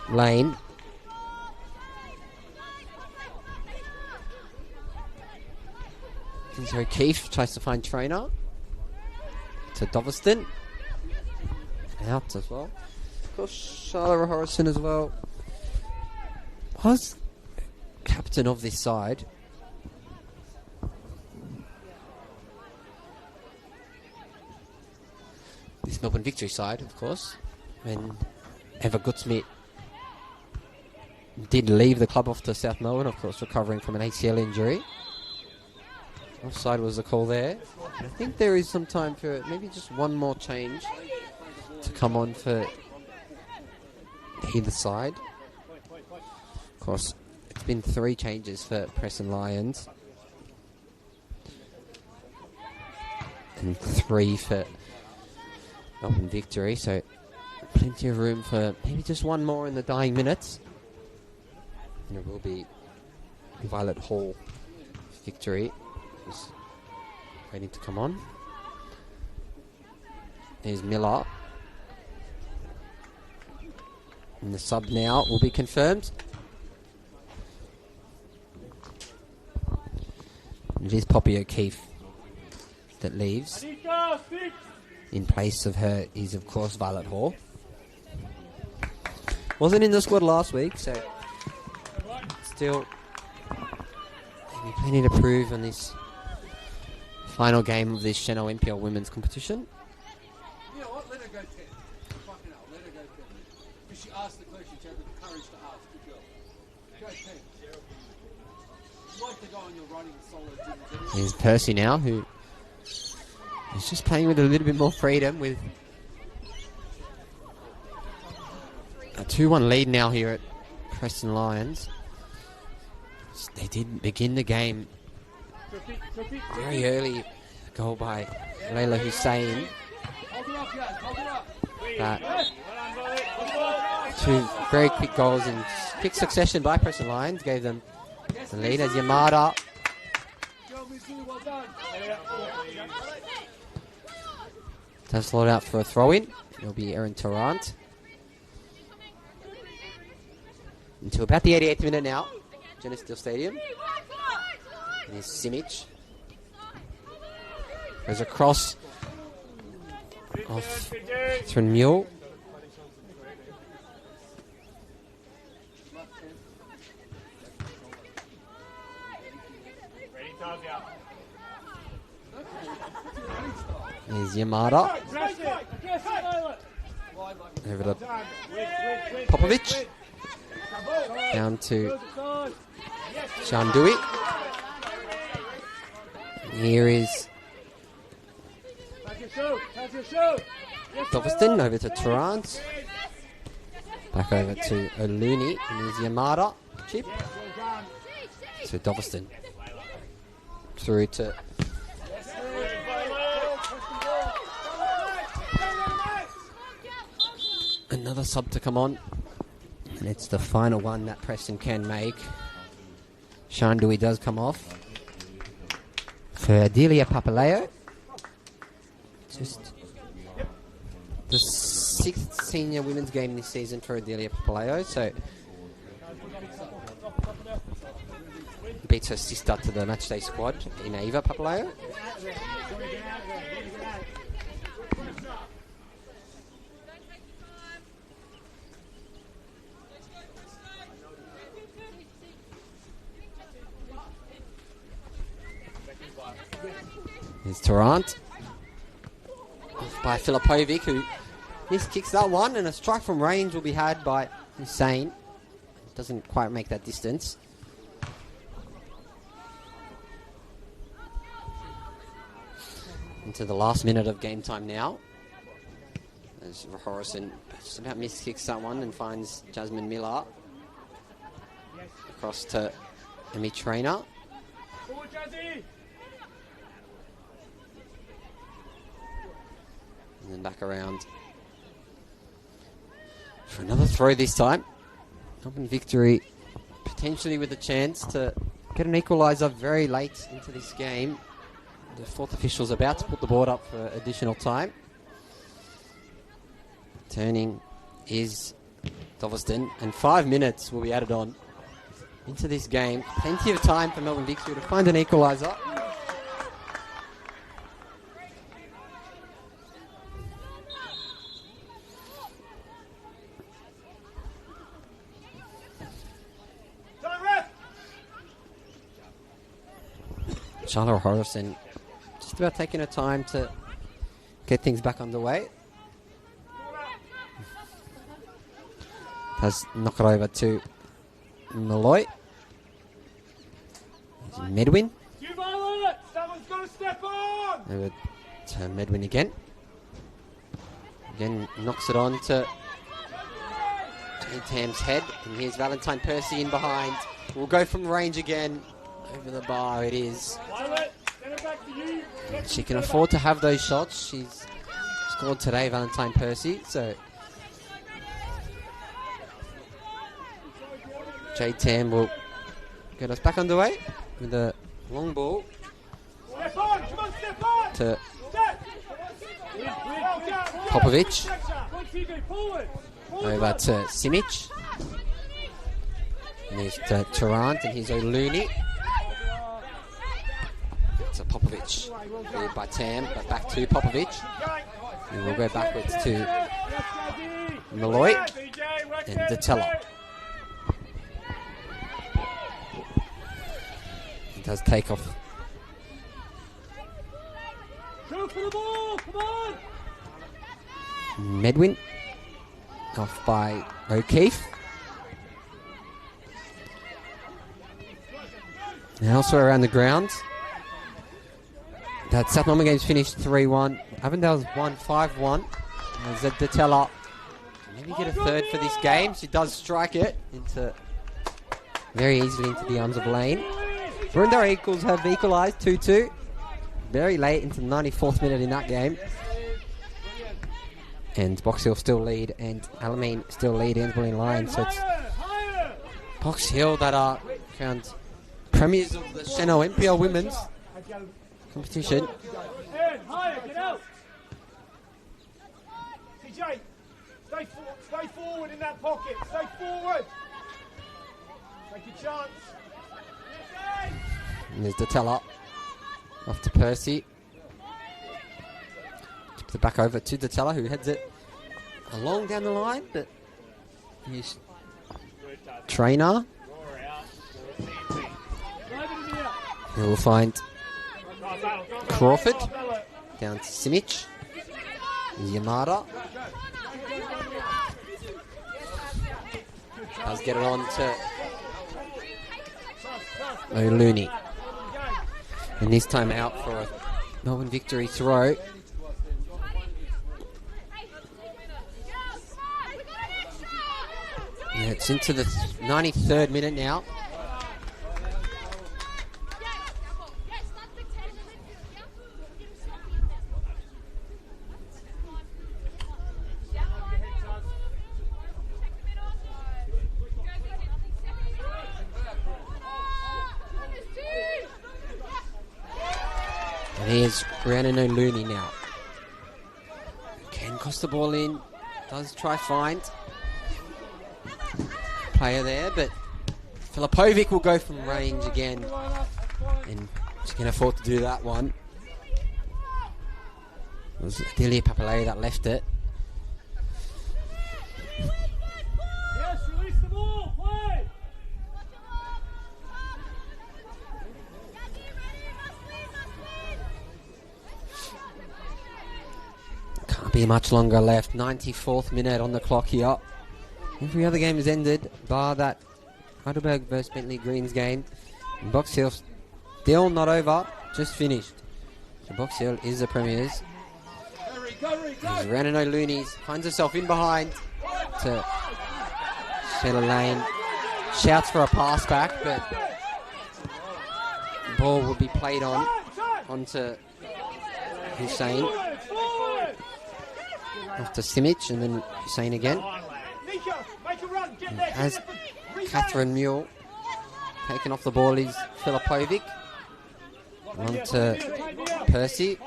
Lane. So Keefe tries to find Trainer to Doveston. Out as well. Of course, Charlotte Harrison as well was captain of this side. This Melbourne Victory side, of course, when Eva Goodsmith did leave the club off to South Melbourne, of course, recovering from an ACL injury. Offside was the call there. I think there is some time for maybe just one more change to come on for either side. Of course, it's been 3 changes for Preston Lions and 3 for Melbourne Victory, so plenty of room for maybe just one more in the dying minutes. And it will be Violet Hall Victory is waiting to come on. There's Miller. And the sub now will be confirmed. It is Poppy O'Keefe that leaves. In place of her is, of course, Violet Hall. Wasn't in the squad last week, so still maybe plenty to prove in this final game of this Senol NPL Women's competition. You know what? Let her go 10. Fucking hell, let her go 10. Because she asked the question, she had the courage to ask. Good girl. Go 10. You like to go on your running solo. Here's Percy now, who is just playing with a little bit more freedom, with a 2-1 lead now here at Preston Lions. They did begin the game very early. A goal by Layla Hussein. That 2 very quick goals in quick succession by Preston Lions gave them the lead as Yamada does slot out for a throw-in. It'll be Erin Tarrant. Until about the 88th minute now. Jenna Steele Stadium. There's Simic. There's a cross off Catherine Mule. There's Yamada. Over to Popovic. Down to Sean Dewey. Here is Doveston over to Tarrant. Back over to O'Looney. And there's Yamada. Chip. To Doveston. Through to another sub to come on. And it's the final one that Preston can make. Shandui does come off for Adelia Papaleo. Just the 6th senior women's game this season for Adelia Papaleo, so beats her sister to the matchday squad in Ava Papaleo. Here's Tarrant. Off by Filipovic, who miskicks that one, and a strike from range will be had by Hussein. Doesn't quite make that distance. Into the last minute of game time now. As Horrison just about miskicks that one and finds Jasmine Miller. Across to Emmy Trainer. Forward, Jazzy. And then back around for another throw this time. Melbourne Victory potentially with a chance to get an equaliser very late into this game. The fourth official's about to put the board up for additional time. Turning is Doveston, and 5 minutes will be added on into this game. Plenty of time for Melbourne Victory to find an equaliser. Charlotte Horrison just about taking her time to get things back underway. Does knock it over to Malloy. Medwin. Someone's got to step on. Over to Medwin again. Again knocks it on to Jane Tam's head. And here's Valentine Percy in behind. We'll go from range again. Over the bar it is. She can afford to have those shots. She's scored today, Valentine Percy. So Jay Tam will get us back underway with a long ball to Popovic. Over to Simic. And there's to Tarrant and here's O'Looney. To Popovic. Cleared by Tam, but back to Popovic. And we'll go backwards to Malloy and Datella. He does take off. Go for the ball, come on! Medwin. Off by O'Keefe. And elsewhere around the ground. That South Melbourne game's finished 3-1. Avondale's won 5-1. And Zed Datella maybe get a third for this game. She does strike it into very easily into the arms of Lane. Burundar Eagles have equalised 2-2. Very late into the 94th minute in that game. And Box Hill still lead and Alamein still lead Ansbury line. So it's Box Hill that are crowned premiers of the Senol NPL Women's competition. Higher, get out. CJ, stay forward in that pocket. Stay forward. Take your chance. And there's Datella. Off to Percy. Tips it back over to Datella, who heads it along down the line, but his trainer. He will find Crawford down to Simic. Yamada does get it on to O'Looney. And this time out for a Melbourne Victory throw. Yeah, it's into the 93rd minute now. Here's Rhiannon Looney now. Can cross the ball in. Does try find player there, but Filipovic will go from range again. And she can afford to do that one. It was Delia Papalea that left it. Yes, release the ball, play! Can't be much longer left. 94th minute on the clock here. Every other game has ended, bar that Heidelberg versus Bentley Greens game. And Box Hill still not over, just finished. So Box Hill is the premiers. As Rhiannon Looney finds herself in behind to Sheila Lane. Shouts for a pass back, but the ball will be played onto Hussein. Off to Simic, and then Hussein again. As Catherine Mule taken off the ball is Filipovic. On to Percy.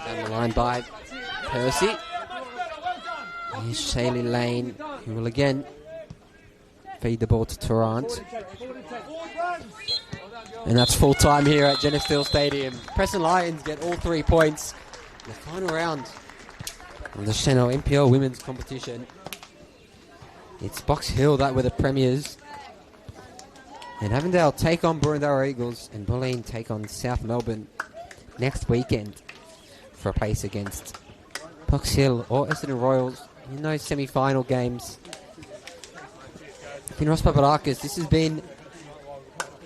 Down the line by Percy. Here's Shaylee Lane, who will again feed the ball to Tarrant. And that's full time here at Jenna Steele Stadium. Preston Lions get all 3 points in the final round of the Senol NPL women's competition. It's Box Hill that were the premiers. And Avondale take on Burundara Eagles, and Bulleen take on South Melbourne next weekend for a place against Box Hill or Essendon Royals in those semi-final games. In Ross Papadakis, this has been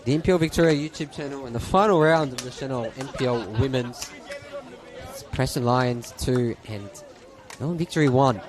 the NPL Victoria YouTube channel and the final round of the Senol NPL Women's. It's Preston Lions 2 and Melbourne Victory 1.